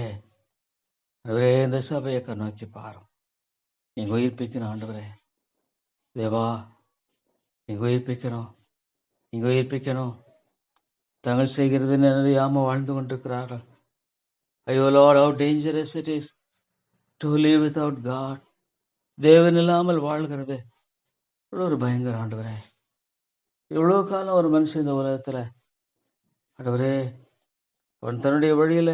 ஆண்டவரே, இந்த சபையை கண்ணோக்கி பாரும். நீங்க உயிர்ப்பிக்கணும் ஆண்டவரே. தேவா, நீங்க உயிர்ப்பிக்கணும், நீங்க உயிர்ப்பிக்கணும். தாங்கள் செய்கிறது நிறையாம வாழ்ந்து கொண்டிருக்கிறார்கள். ஐயோ Lord, how dangerous it is to live without God. தேவன் இல்லாமல் வாழ்கிறது இவ்வளோ ஒரு பயங்கர ஆண்டவரே. இவ்வளோ காலம் ஒரு மனுஷன் இந்த உலகத்துல ஆண்டவரே, அவன் தன்னுடைய வழியில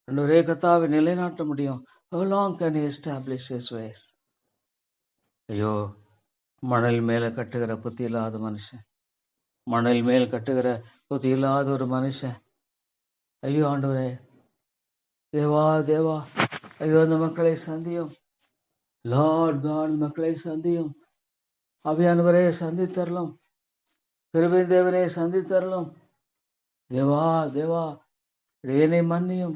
ஆண்டவரே கர்த்தாவை நிலைநாட்ட முடியும். How long can he establish his ways? ஐயோ, மணல் மேல கட்டுகிற புத்தி இல்லாத மனுஷன், மணல் மேல் கட்டுகிற புத்தி இல்லாத ஒரு மனுஷன். ஐயோ ஆண்டவரே, தேவா தேவா, ஐயோ அந்த மக்களை சந்தியும். லார்ட் காட், மக்களை சந்தியும். ஆவியானவரே, சந்தித்தரலும். கிருபை தேவனே, சந்தித்தரலும். தேவா தேவா, என்னை மன்னியும்,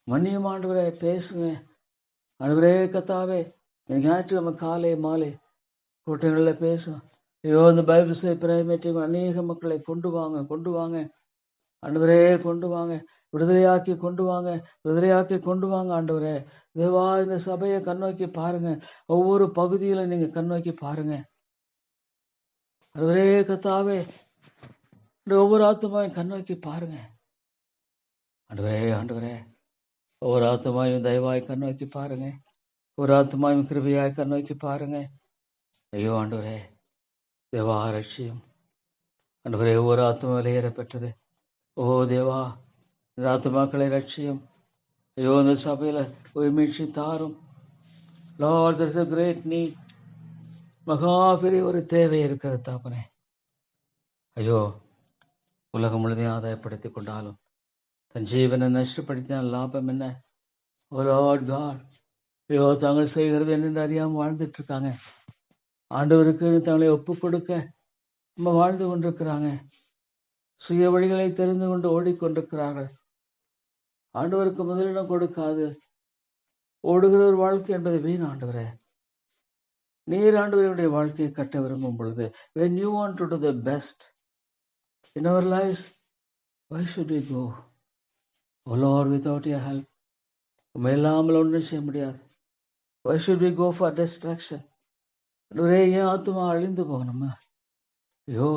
மன்னியும் ஆண்டவரே. பேசுங்க ஆண்டவரே கர்த்தாவே. ஞாயிற்றுக்கிழமை காலை மாலை கூட்டங்களில் பேசும். ஐயோ, இந்த பைபிள் பிரேயர் மீட்டிங் அநேக மக்களை கொண்டு வாங்க, கொண்டு வாங்க ஆண்டவரே, கொண்டு வாங்க. விடுதலையாக்கி கொண்டு வாங்க, விடுதலையாக்கி கொண்டு வாங்க ஆண்டவரே. தேவா, இந்த சபையை கண்ணோக்கி பாருங்க. ஒவ்வொரு பகுதியில நீங்க கண்ணோக்கி பாருங்க ஆண்டவரே கர்த்தாவே. ஒவ்வொரு ஆத்துமாவையும் கண்ணோக்கி பாருங்க ஆண்டவரே. ஆண்டவரே, ஒவ்வொரு ஆத்துமாவையும் தயவாய் கண்ணோக்கி பாருங்க. ஒரு ஆத்துமாவையும் கிருபையாய் கண்ணோக்கி பாருங்க. ஐயோ ஆண்டவரே, தேவா ரட்சியம் ஆண்டவரே. ஒவ்வொரு ஆத்துமா விலையேறப்பட்டது. ஓ தேவா, இந்த ஆத்துமாக்களை ரட்சியம். ஐயோ, இந்த சபையில மீட்சி தாரும். Lord, there is a great need. மகா பெரிய ஒரு தேவை இருக்கிறது தாப்பனே. ஐயோ, உலகம் முழுதையும் ஆதாயப்படுத்திக் கொண்டாலும் தன் ஜீவனை நஷ்டப்படுத்தின லாபம் என்ன? ஓ லார்ட் காட், ஐயோ தாங்கள் செய்கிறது என்னென்று அறியாமல் வாழ்ந்துட்டு இருக்காங்க. ஆண்டவருக்கு தங்களை ஒப்பு கொடுக்க நம்ம வாழ்ந்து கொண்டிருக்கிறாங்க. சுய வழிகளை தெரிந்து கொண்டு ஓடிக்கொண்டிருக்கிறார்கள். ஆண்டவருக்கு முதலிடம் கொடுக்காது ஓடுகிற ஒரு வாழ்க்கை என்பது வீண். ஆண்டவரே, நீர் ஆண்டவருடைய வாழ்க்கையை கட்ட விரும்பும் பொழுது, when you want to do the best in our lives, why should we go? Oh Lord, without your help, நம்ம இல்லாமல் ஒன்றும் செய்ய முடியாது. Why should we go for destruction? ஆண்டவரே, ஏன் ஆத்துமா அழிந்து போகணுமா? ஐயோ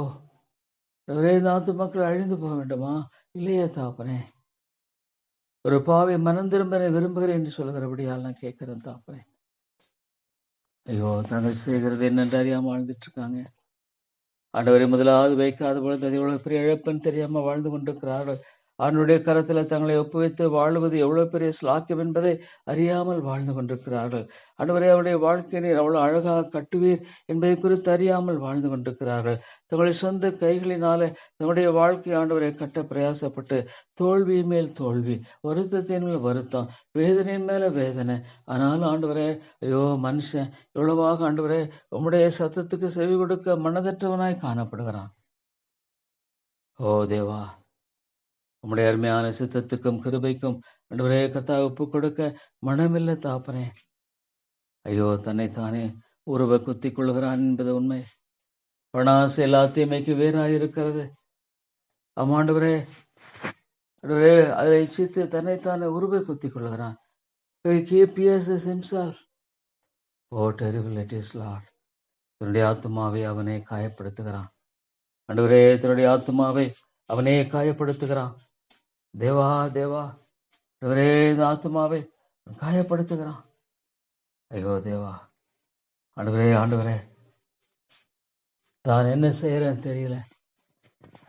ஆண்டவரே, இந்த ஆத்துமாக்கள் அழிந்து போக வேண்டுமா? இல்லையே தாப்பனே, ஒரு பாவை மனம் திரும்ப விரும்புகிறேன் என்று சொல்லுகிறபடியால் நான் கேட்கிறேன் தாப்பனே. ஐயோ தாங்கள் செய்கிறது என்னென்று அறியாமல் வாழ்ந்துட்டு இருக்காங்க. ஆண்டவரை முதலாவது வைக்காத பொழுது அது எவ்வளவு பெரிய இழப்புன்னு தெரியாம வாழ்ந்து கொண்டிருக்கிறார்கள். ஆண்டவருடைய கரத்துல தங்களை ஒப்புவித்து வாழுவது எவ்வளவு பெரிய ஸ்லாக்கியம் என்பதை அறியாமல் வாழ்ந்து கொண்டிருக்கிறார்கள். ஆண்டவரே, அவருடைய வாழ்க்கையை அவ்வளவு அழகாக கட்டுவீர் என்பதை குறித்து அறியாமல் வாழ்ந்து கொண்டிருக்கிறார்கள். தங்களுடைய சொந்த கைகளினாலே தங்களுடைய வாழ்க்கை ஆண்டவரை கட்ட பிரயாசப்பட்டு தோல்வி மேல் தோல்வி, வருத்தத்தின் மேல் வருத்தம், வேதனையின் மேல வேதனை. ஆனாலும் ஆண்டவரே, ஐயோ மனுஷன் எவ்வளவாக ஆண்டவரே உம்முடைய சத்தத்துக்கு செவி கொடுக்க மனதற்றவனாய் காணப்படுகிறான். ஓ தேவா, உம்முடைய அருமையான சித்தத்துக்கும் கிருபைக்கும் ஆண்டவரே கர்த்தா ஒப்பு கொடுக்க மனமில்லை தாப்பனே. ஐயோ தன்னைத்தானே உருவ குத்தி கொள்கிறான் என்பது உண்மை. பணாசு எல்லா தீமைக்கு வேறாயிருக்கிறது. ஆமாண்டவரே, ஆண்டவரே அதை இச்சித்து தன்னைத்தானே உருவை குத்தி கொள்கிறான். ஓ டெரிபிள் இட் இஸ் லார்ட். தன்னுடைய ஆத்மாவை அவனே காயப்படுத்துகிறான். ஆண்டவரே, தன்னுடைய ஆத்மாவை அவனே காயப்படுத்துகிறான். தேவா தேவா, ஆண்டவரே இந்த ஆத்மாவை காயப்படுத்துகிறான். ஐயோ தேவா, ஆண்டவரே ஆண்டவரே, தான் என்ன செய்யறேன்னு தெரியல.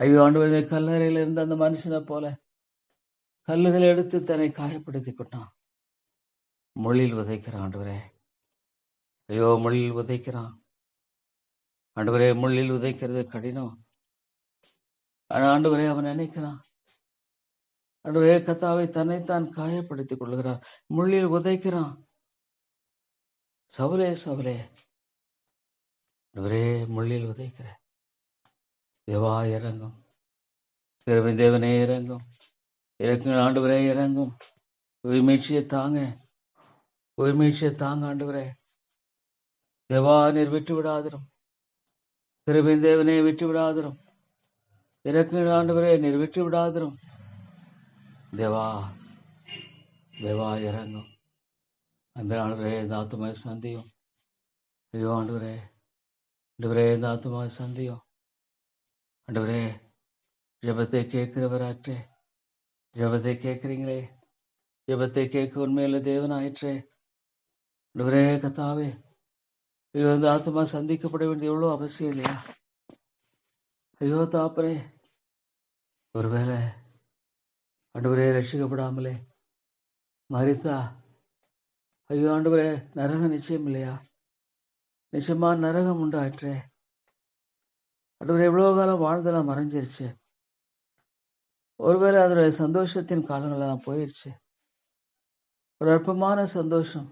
ஐயோ ஆண்டவரே, கல்லறையில இருந்த அந்த மனுஷனை போல கல்லுகளை எடுத்து தன்னை காயப்படுத்தி கொண்டான். மொழியில் உதைக்கிறான். ஆண்டவரே, ஐயோ மொழியில் உதைக்கிறான். ஆண்டவரே, முள்ளில் உதைக்கிறது கடினம். ஆனா ஆண்டவரே அவன் நினைக்கிறான். ஆண்டவரே கர்த்தாவை தன்னைத்தான் காயப்படுத்திக் கொள்கிறான், முள்ளில் உதைக்கிறான். சவுலே சவுலே, ஆண்டவரே முள்ளில் உதைக்கிற தேவா இறங்கும். தேவனே இறங்கும். இறக்குங்கள் ஆண்டவரே, இறங்கும். உயிர்மீழ்ச்சியை தாங்க, உயிர்மீழ்ச்சியை தாங்க ஆண்டவரே. தேவா நீர் விட்டு விடாதிரும். கிருபையின் தேவனே விட்டு விடாதிரும். இறக்குங்கள் ஆண்டவரே, நீர் விட்டு விடாதிரும். தேவா தேவா இறங்கும். அந்த ஆண்டவரே இந்த ஆத்துமாவை சந்தியும். ஐயோ ஆண்டவரே, ஆண்டவரே இந்த ஆத்துமாவை சந்தியும். ஆண்டவரே, ஜெபத்தை கேட்கிறவராற்றே, ஜெபத்தை கேட்கிறீங்களே, ஜெபத்தை கேட்க உண்மையில தேவனாயிற்றே. ஆண்டவரே கர்த்தாவே, ஐயோ இந்த ஆத்மா சந்திக்கப்பட வேண்டிய எவ்வளவு அவசியம் இல்லையா? ஐயோ தாப்பரே, ஒருவேளை ஆண்டவரே ரட்சிக்கப்படாமலே மரித்தா, ஐயோ ஆண்டவரே நரகம் நிச்சயம் இல்லையா? நிச்சயமா நரகம் உண்டாயிற்றே. ஆண்டவரே எவ்வளவு காலம் வாழ்ந்தெல்லாம் மறைஞ்சிருச்சு. ஒருவேளை அதனுடைய சந்தோஷத்தின் காலங்கள்லாம் போயிடுச்சு. ஒரு அற்பமான சந்தோஷம்,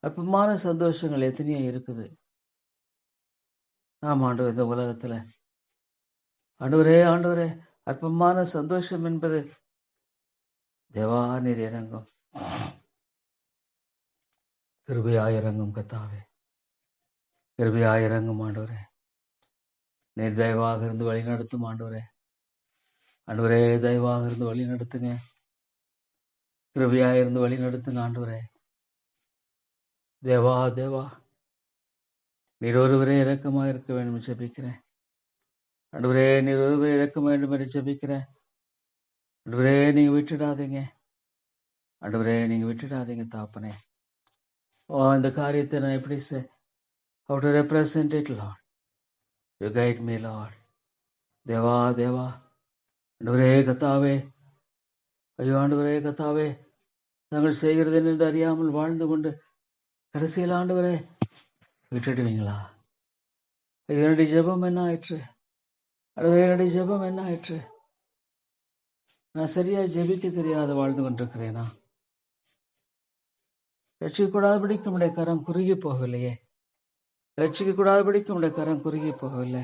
அற்பமான சந்தோஷங்கள் எத்தனையோ இருக்குது. ஆமா ஆண்டவர், இந்த உலகத்துல ஆண்டவரே ஆண்டவரே அற்பமான சந்தோஷம் என்பது தேவா நீர் இறங்கும். கிருபையாய் இறங்கும் கர்த்தாவே, கிருபையாய் இறங்கும் ஆண்டவரே. நீர் தயவாக இருந்து வழி நடத்தும் ஆண்டவரே. ஆண்டவரே தயவாக இருந்து வழி நடத்துங்க. கிருபையாய் இருந்து வழி நடத்துங்க ஆண்டவரே. தேவா தேவா, நீர் ஒருவரே இரக்கமா இருக்க வேண்டும் ஜெபிக்கிறேன். ஆண்டவரே நீர் ஒருவரே இறக்க வேண்டும் என்று ஜெபிக்கிறேன். ஆண்டவரே நீங்க விட்டுடாதீங்க. ஆண்டவரே நீங்க விட்டுடாதீங்க தாப்பனே. இந்த காரியத்தை நான் எப்படி how to represent it, Lord. You guide me, Lord. Deva Deva, ஆண்டவரே கர்த்தாவே, ஐயோ ஆண்டவரே கர்த்தாவே, தாங்கள் செய்கிறது என்று அறியாமல் வாழ்ந்து கொண்டு கடைசியில் ஆண்டவரே விட்டுடுவீங்களா? என்னுடைய ஜெபம் என்ன ஆயிற்று? ஆண்டவரே என்னுடைய ஜெபம் என்ன ஆயிற்று? நான் சரியா ஜெபிக்க தெரியாத வாழ்ந்து கொண்டிருக்கிறேனா? ரட்சிக்க கூடாதபடிக்கு உம்முடைய கரம் குறுகி போகவில்லையே. ரட்சிக்க கூடாதபடிக்கு உம்முடைய கரம் குறுகி போகவில்லை.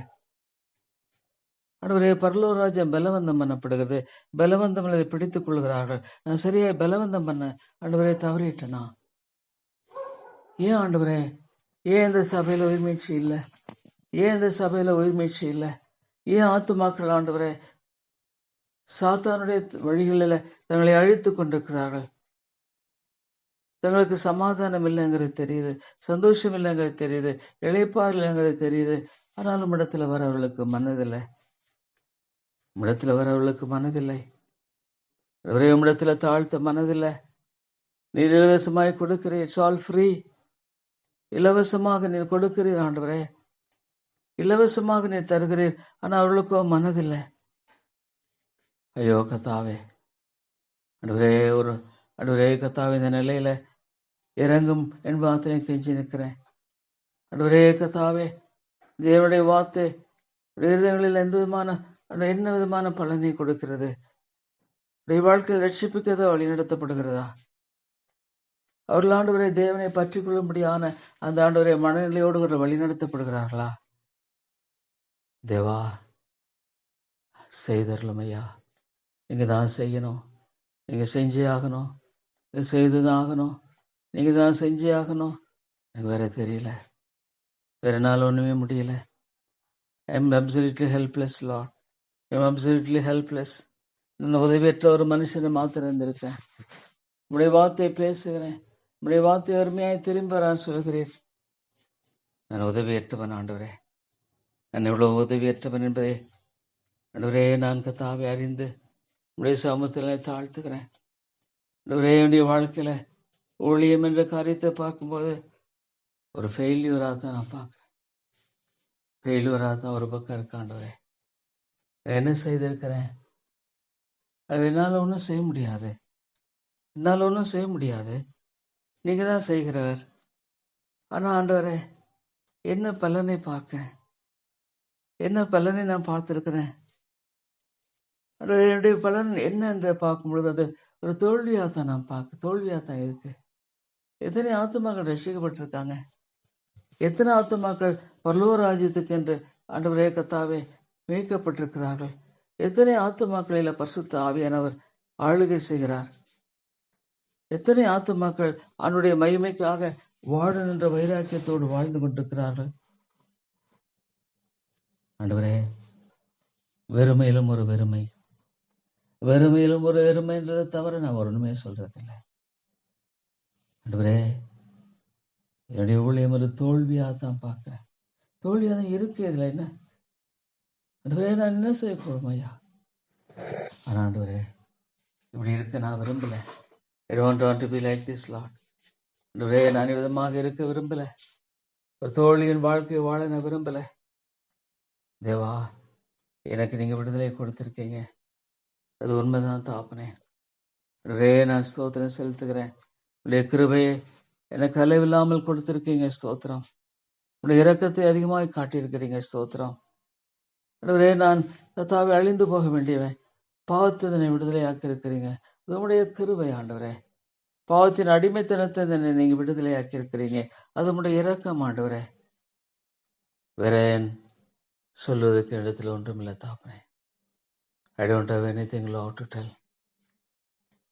ஆண்டவரே, பரலோக ராஜ்யம் பலவந்தம் பண்ணப்படுகிறது. பலவந்தம் அதை பிடித்துக் கொள்கிறார்கள். நான் சரியா பலவந்தம் பண்ண ஆண்டவரே தவறிட்டேனா? ஏன் ஆண்டவரே, ஏன் இந்த சபையில உயிர்மீழ்ச்சி இல்லை? ஏன் இந்த சபையில உயிர்மீழ்ச்சி இல்லை? ஏன் ஆத்துமாக்கள் ஆண்டவரே சாத்தானுடைய வழிகளில் தங்களை அழித்துக் கொண்டிருக்கிறார்கள்? தங்களுக்கு சமாதானம் இல்லைங்கிறது தெரியுது, சந்தோஷம் இல்லைங்கிறது தெரியுது, இளைப்பாறு இல்லைங்கிறது தெரியுது. ஆனாலும் இடத்துல வரவர்களுக்கு மனதில்லை. இடத்துல வரவர்களுக்கு மனதில்லை. ஒரே இடத்துல தாழ்த்த மனதில்லை. நீர் இலவசமாய் கொடுக்கிறீர். It's all free. இலவசமாக நீர் கொடுக்கிறீர் ஆண்டவரே. இலவசமாக நீர் தருகிறீர். ஆனா அவர்களுக்கோ மனதில்லை. ஐயோ கத்தாவே, ஆண்டவரே கத்தாவே, இந்த நிலையில இறங்கும் என் வார்த்தையை கெஞ்சி நிற்கிறேன். ஆண்டவரே கத்தாவே, தேவனுடைய வார்த்தை இருதயங்களில் என்ன விதமான பலனை கொடுக்கிறது? வாழ்க்கையில் ரட்சிப்புக்கதோ வழி நடத்தப்படுகிறதா? அவர்கள் ஆண்டவரை தேவனை பற்றி கொள்ளும்படியான அந்த ஆண்டவரை மனநிலையோடு கூட வழி நடத்தப்படுகிறார்களா? தேவா, செய்தரலும் ஐயா. நீங்க தான் செய்யணும். நீங்க செஞ்சே ஆகணும். நீங்க செய்துதான் ஆகணும். நீங்க தான் செஞ்சே ஆகணும். எனக்கு வேற தெரியல. வேற நாள் ஒண்ணுமே முடியல. I'm absolutely helpless Lord. I'm absolutely helpless. நான் உதவியற்ற ஒரு மனுஷனை மாத்திரம் இருந்திருக்கேன். உடைய வார்த்தையை பேசுகிறேன். உடைய வார்த்தை அருமையாய் திரும்ப வரான்னு சொல்கிறேன். நான் உதவியற்றவன் ஆண்டவரே. நான் எவ்வளவு உதவியற்றவன் என்பதை ஆண்டவரே நான் கத்தாவை அறிந்து உடைய சமூகத்தில் தாழ்த்துக்கிறேன். ஆண்டவரே, என்னுடைய வாழ்க்கையில ஊழியம் என்ற காரியத்தை பார்க்கும்போது ஒரு ஃபெயில்யூராக தான் நான் பார்க்கிறேன். ஃபெயில்யூராக தான் ஒரு பக்கம் இருக்காண்டவரே. என்ன செய்திருக்கிறேன்? அது என்னால் ஒன்றும் செய்ய முடியாது. என்னால் ஒன்றும் செய்ய முடியாது. நீங்க தான் செய்கிறவர். ஆனா ஆண்டவரே, என்ன பலனை பார்க்கிறேன்? என்ன பலனை நான் பார்த்திருக்கிறேன்? என்னுடைய பலன் என்ன என்று பார்க்கும் பொழுது அது ஒரு தோல்வியாக தான் நான் பார்க்க தோல்வியாக தான் இருக்கு. எத்தனை ஆத்துமாக்கள் ரசிக்கப்பட்டிருக்காங்க? எத்தனை ஆத்துமாக்கள் பரலோக ராஜ்யத்துக்கு என்று ஆண்டவரே கத்தாவே மீட்கப்பட்டிருக்கிறார்கள்? எத்தனை ஆத்துமாக்களில் பரிசுத்த ஆவியானவர் ஆளுகை செய்கிறார்? எத்தனை ஆத்துமாக்கள் அவனுடைய மகிமைக்காக வாழன் என்ற வைராக்கியத்தோடு வாழ்ந்து கொண்டிருக்கிறார்கள்? ஆண்டவரே, வெறுமையிலும் ஒரு வெறுமை, வெறுமையிலும் ஒரு வெறுமைன்றதை தவிர நான் ஒண்ணுமே சொல்றதில்லை. ஆண்டவரே, என்னுடைய ஊழியம் ஒரு தோல்வியாக தான் பார்க்கிறேன். தோல்வியாக தான் இருக்கு. இதுல என்ன ஆண்டவரே, நான் என்ன செய்ய போறோம் ஐயா? ஆனா ஆண்டவரே, இப்படி இருக்க நான் விரும்பல. I don't want to be like this, Lord. ஆண்டவரே, நான் விதமாக இருக்க விரும்பல. ஒரு தோழியின் வாழ்க்கையை வாழ நான் விரும்பல. தேவா, எனக்கு நீங்க விடுதலை கொடுத்திருக்கீங்க. அது உண்மைதான் தாப்பனே. நான் ஸ்தோத்திரம் செலுத்துகிறேன். உடைய கிருபையை எனக்கு அளவில்லாமல் கொடுத்திருக்கீங்க. ஸ்தோத்திரம். உடைய இரக்கத்தை அதிகமாக காட்டியிருக்கிறீங்க. ஸ்தோத்திரம். நான் கர்த்தாவே அழிந்து போக வேண்டியவன். பாவத்தினை விடுதலையாக்கி இருக்கிறீங்க. உங்களுடைய கிருபை ஆண்டவரே. பாவத்தின் அடிமைத்தனத்தை நீங்க விடுதலையாக்கி இருக்கிறீங்க. அது உங்களுடைய இரக்கம் ஆண்டவரே. வேற சொல்வதற்கு இடத்துல ஒன்றுமில்லை தாப்பனே. I don't have anything Lord to tell.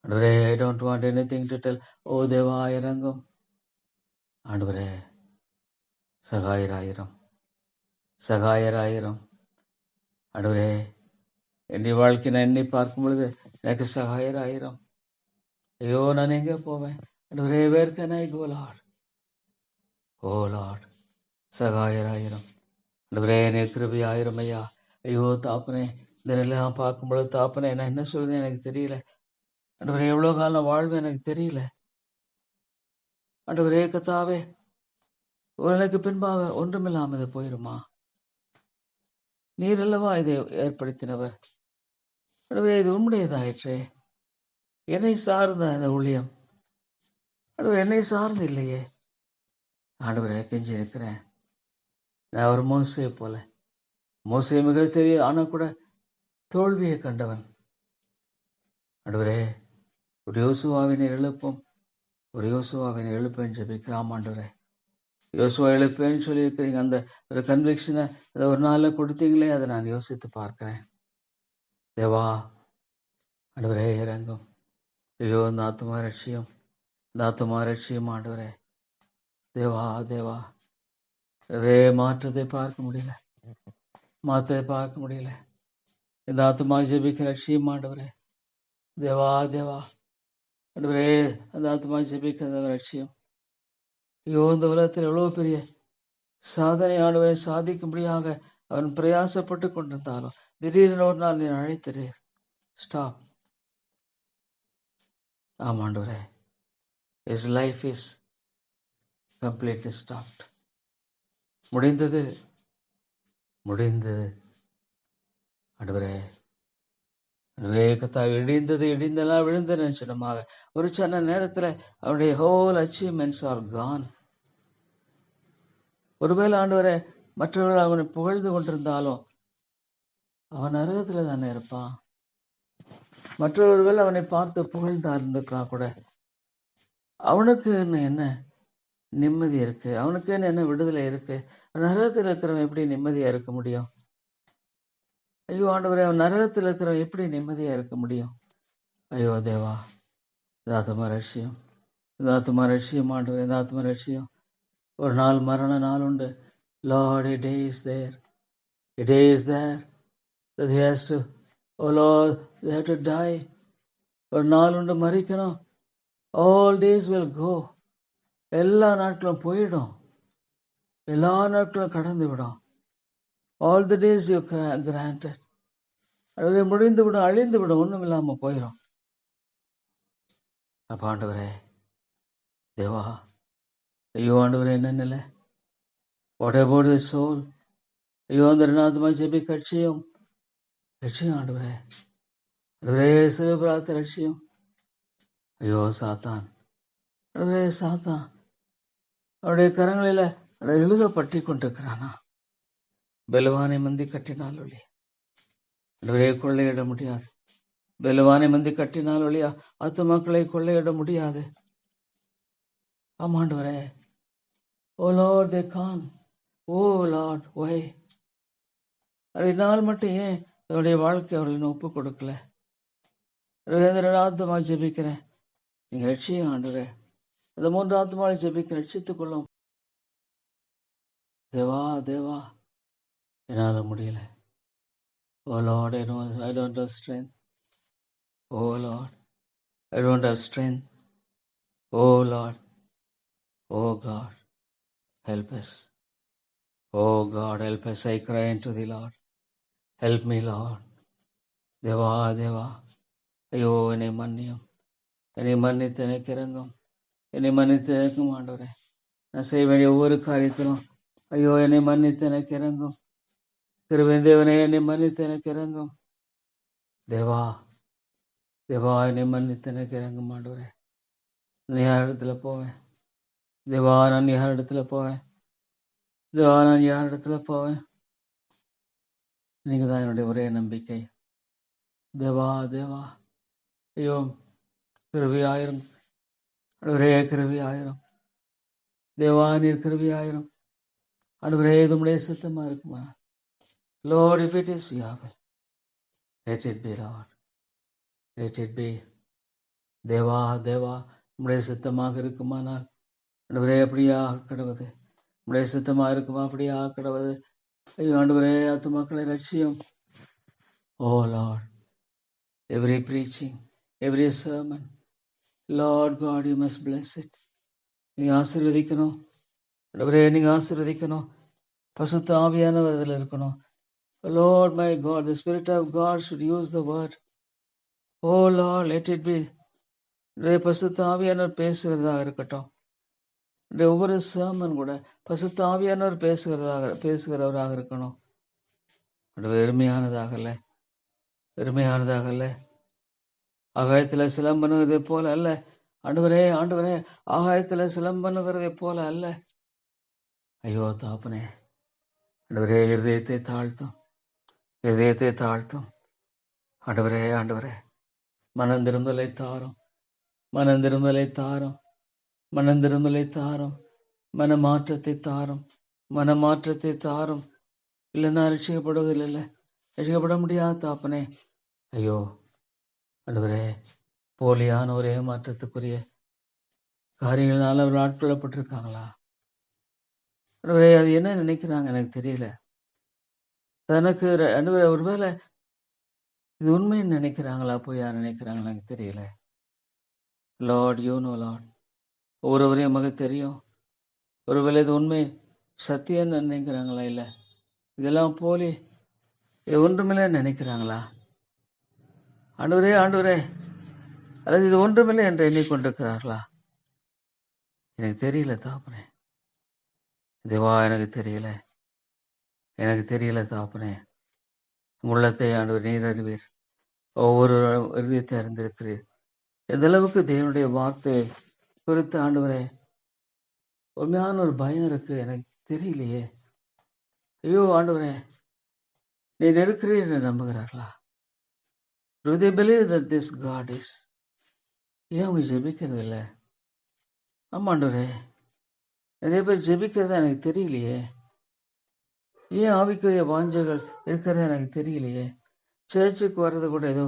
ஆண்டவரே, I don't want anything to tell. ஓ தேவா, இறங்கும் ஆண்டவரே. சகாயராயிரம், சகாயராயிரம். ஆண்டவரே, என்னுடைய வாழ்க்கை நான் எண்ணி பார்க்கும் பொழுது எனக்கு சகாயராயிரம். ஐயோ, நான் எங்க போவேன்? ஆண்டவரே, where can I go, Lord? Oh Lord, சகாயராயிரம். ஆண்டவரே, எனக்கு கிருபை ஆயிரம் ஐயா. ஐயோ தாப்பனே, இந்த நிலையெல்லாம் பார்க்கும் பொழுது தாப்பனே, நான் என்ன சொல்றேன்னு எனக்கு தெரியல. ஆண்டவரே, எவ்வளவு காலம் வாழ்வு எனக்கு தெரியல. ஆண்டவரே கத்தாவே, எனக்கு பின்பாக ஒன்றுமில்லாமல் போயிருமா? நீர் அல்லவா இதை ஏற்படுத்தினவர். ஆண்டவரே, இது உண்மையதாயிற்றே. என்னை சார்ந்த அந்த ஊழியம் ஆண்டவரே என்னை சார்ந்து இல்லையே. ஆண்டவரே, கெஞ்சி இருக்கிறேன். நான் ஒரு மோசையை போல. மோசை மிக தெரியும், ஆனா கூட தோல்வியை கண்டவன். ஆண்டவரே, ஒரு யோசுவாவினை எழுப்பும், ஒரு யோசுவாவினை எழுப்பேன்னு ஜெபிக்கிறோம் ஆண்டவரே. யோசுவா எழுப்பேன்னு சொல்லியிருக்கிறீங்க. அந்த ஒரு கன்விக்ஷனை அதை ஒரு நாளில் கொடுத்தீங்களே, அதை நான் யோசித்து பார்க்கிறேன். தேவா, ஆண்டவரே இறங்கும். ஐயோ, இந்த ஆத்துமா ரட்சியம், இந்த ஆத்துமா ரட்சியம் ஆண்டவரே. தேவா தேவா, அதே மாற்றத்தை பார்க்க முடியல, மாற்றத்தை பார்க்க முடியல. இந்த ஆத்துமா ஜெபிக்க ரட்சியம் ஆண்டவரே. தேவா தேவா, ஆண்டவரே, அந்த ஆத்துமா ஜெபிக்க அந்த ரட்சியம். ஐயோ, இந்த உலகத்தில் எவ்வளவு பெரிய சாதனை ஆண்டவரை சாதிக்கும்படியாக அவன் பிரயாசப்பட்டு கொண்டிருந்தாலும் திடீரென ஒரு நாள் நீ அழைத்திரு. ஸ்டாப். ஆமாண்டவரே, his life is completely stopped. முடிந்தது, முடிந்தது. ஆண்டவரே, கத்தாவை இடிந்தது, இடிந்தெல்லாம் விழுந்த நிச்சயமாக ஒரு சின்ன நேரத்தில் அவருடைய ஹோல் அச்சீவ்மெண்ட்ஸ் ஆர் கான். ஒருவேளை ஆண்டவரே, மற்றவர்கள் அவனை புகழ்ந்து கொண்டிருந்தாலும் அவன் நரகத்தில் தானே இருப்பான். மற்றவர்கள் அவனை பார்த்து புகழ்ந்தா இருந்திருக்கலாம் கூட, அவனுக்கு என்ன நிம்மதி இருக்கு? அவனுக்கு என்ன விடுதலை இருக்கு? நரகத்தில் இருக்கிறவன் எப்படி நிம்மதியா இருக்க முடியும்? ஐயோ ஆண்டவரே, அவன் நரகத்தில் இருக்கிறவன் எப்படி நிம்மதியா இருக்க முடியும்? ஐயோ தேவா, தாத்தமா ரட்சியம், தாத்தமா ரட்சியம் ஆண்டவரே, தாத்தமா ரட்சியம். ஒரு நாள் மரண நாள் உண்டு. Lord, a day is there. A day is there that he has to, oh Lord, they have to die. ஒரு நாள் உண்டு, மரிக்கணும். All days will go. எல்லா நாட்களும் போயிடும், எல்லா நாட்களும் கடந்து விடும். All the days you granted, அது முடிந்து விடும், அழிந்து விடும், ஒன்றும் இல்லாம போயிடும். அப்ப ஆண்டவரே தேவா, ஐயோ ஆண்டவரே, என்னென்ன வாட் அபவுட் தி சோல்? ஐயோ, அந்த ரெண்டாவது ஜெபிக்க லட்சியம், லட்சியம் ஆண்டவரே, அதுவரே சிவபிராத்த லட்சியம். ஐயோ சாத்தான், அதுவரே சாத்தான் அவருடைய கரங்களில எழுதப்பட்டி கொண்டிருக்கிறானா? பலவானை மந்தி கட்டினால் ஒழிய அதுவரே கொள்ளையிட முடியாது. பலவானை மந்தி கட்டினால் ஒழியா ஆத்துமாக்களை கொள்ளையிட முடியாது. ஆமாண்டவரே, oh Lord, they can't. Oh Lord, why? அதனால் மட்டும் ஏன் அவருடைய வாழ்க்கை அவர்களை ஒப்பு கொடுக்கல? ஆத்மா ஜெபிக்கிறேன், நீங்க ரட்சியம் ஆண்டவரே. அந்த 3 ஆத்மாவை ஜெபிக்க ரட்சித்துக் கொள்ளும். தேவா தேவா, என்னால முடியல. Oh Lord, I don't have strength. Oh Lord, I don't have strength. Oh Lord, oh God, help us. Oh God, help us. I cry unto thee, Lord. Help me, Lord. Deva Deva, ஐயோ என்னை மன்னியும், என்னை மன்னித்து எனக்கு இறங்கும், என்னை மன்னித்து இறங்கும் ஆண்டவரே. நான் செய்ய வேண்டிய ஒவ்வொரு காரியத்திலும் ஐயோ என்னை மன்னித்து எனக்கு இறங்கும். கிருபை தேவனே, என்னை மன்னித்து எனக்கு இறங்கும். தேவா தேவா, என்னை மன்னித்து எனக்கு இறங்கும் ஆண்டவரே. நான் யார் இடத்துல போவேன்? தேவா, நான் யார் இடத்துல போவேன்? தேவா, நான் யார் இடத்துல போவேன்? நீங்க தான் என்னுடைய ஒரே நம்பிக்கை. தேவா தேவா, ஐயோ கிருபையாயிரும், ஒரே கிருபையாயிரும். தேவா, நீர் கிருபையாயிரும். ஆண்டவரே, உம்முடைய சித்தமா இருக்குமா? Lord, if it is your will, let it be, Lord. Let it be. Deva Deva, உம்முடைய சித்தமாக இருக்குமானால் ஆண்டவரே அப்படியா கடவுது. உம்முடைய சித்தமா இருக்குமா அப்படியா கடவுது. ஐயோ ஆண்டவரே, ஆத்துமாக்களை ரட்சியும். Oh Lord, every preaching, every sermon, Lord God, you must bless it. நீங்க ஆசீர்வதிக்கணும் ஆண்டவரே, நீங்க ஆசீர்வதிக்கணும். பசுத்த ஆவியானவர் அதில் இருக்கணும். Lord my God, the Spirit of God should use the word. Oh Lord, let it be. பசுத்த ஆவியானவர் பேசுகிறதாக இருக்கட்டும். ஒவ்வொரு sermon கூட பசுத்த ஆவியானவர் பேசுகிறவராக இருக்கணும். வெறுமையானதாகல, வெறுமையானதாகல, ஆகாயத்துல சிலம்பனுகிறதை போல அல்ல. ஆண்டவரே ஆண்டவரே, ஆகாயத்துல சிலம்பனுகிறதை போல அல்ல. ஐயோ தாப்பனே, ஆண்டவரே, இருதயத்தை தாழ்த்தும், இருதயத்தை தாழ்த்தும். ஆண்டவரே ஆண்டவரே, மனந்திரும்பலை தாரும், மனந்திரும்பலை தாரும், மனந்திரும்பலை தாரும், மனமாற்றத்தை தாரும், மனமாற்றத்தை தாரும். இல்லைன்னா ரட்சிக்கப்படுவதில்லை, ரட்சிக்கப்பட முடியாது தாப்பனே. ஐயோ ஆண்டவரே, போலியான ஒரு ஏமாற்றத்துக்குரிய காரியங்களால் அவர் ஆட்கொள்ளப்பட்டிருக்காங்களா? ஆண்டவரே, அது என்ன நினைக்கிறாங்க எனக்கு தெரியல. தனக்கு ஆண்டவரே, ஒருவேளை இது உண்மைன்னு நினைக்கிறாங்களா, பொய்யா நினைக்கிறாங்களா எனக்கு தெரியல. Lord, you know Lord. ஒவ்வொருவரையும் நமக்கு தெரியும். ஒருவேளை இது உண்மை சத்தியம்னு நினைக்கிறாங்களா, இல்லை இதெல்லாம் போலி, இது ஒன்றுமில்லை நினைக்கிறாங்களா? ஆண்டவரே, ஆண்டவரே, அல்லது இது ஒன்றுமில்லை என்று எண்ணிக்கொண்டிருக்கிறார்களா? எனக்கு தெரியல தாப்பனே. தேவா, எனக்கு தெரியல, எனக்கு தெரியல தாப்பனே. உள்ளத்தை ஆண்டவர் நீர் அறிவீர், ஒவ்வொரு இருதயத்தை அறிந்திருக்கிறீர். எந்த அளவுக்கு தேவனுடைய வார்த்தை குறித்து ஆண்டவரே உண்மையான ஒரு பயம் இருக்கு எனக்கு தெரியலையே. ஐயோ ஆண்டவரே, நீர் இருக்கிறீர் என்று நம்புகிறார்களா? Do they believe that this God is? ஏன் அவங்க ஜெபிக்கிறது இல்லை? ஆமா ஆண்டவரே, நிறைய பேர் ஜெபிக்கிறதா எனக்கு தெரியலையே. ஏன் ஆவிக்குரிய வாஞ்சைகள் இருக்கிறதா எனக்கு தெரியலையே. சர்ச்சுக்கு வர்றது கூட ஏதோ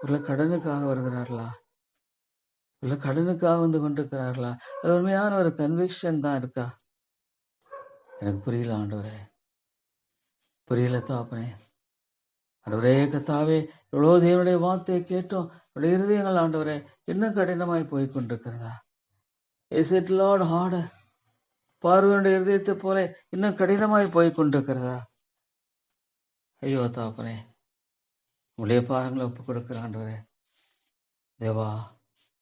உள்ள கடனுக்காக வருகிறார்களா, உள்ள கடனுக்காக வந்து கொண்டிருக்கிறார்களா? அது உண்மையான ஒரு கன்விக்ஷன் தான் இருக்கா? எனக்கு புரியல ஆண்டவரே, புரியல தாப்பனே. ஆண்டவரே கத்தாவே, எவ்வளோ தேவனுடைய வார்த்தையை கேட்டோம், அவருடைய இருதயங்கள் ஆண்டவரே இன்னும் கடினமாய் போய் கொண்டிருக்கிறதா? Is it Lord harder? பார்வையுடைய இருதயத்தை போல இன்னும் கடினமாய் போய் கொண்டிருக்கிறதா? ஐயோ தாப்பனே, உடைய பாதங்களை ஒப்பு கொடுக்கிற ஆண்டவரே. தேவா,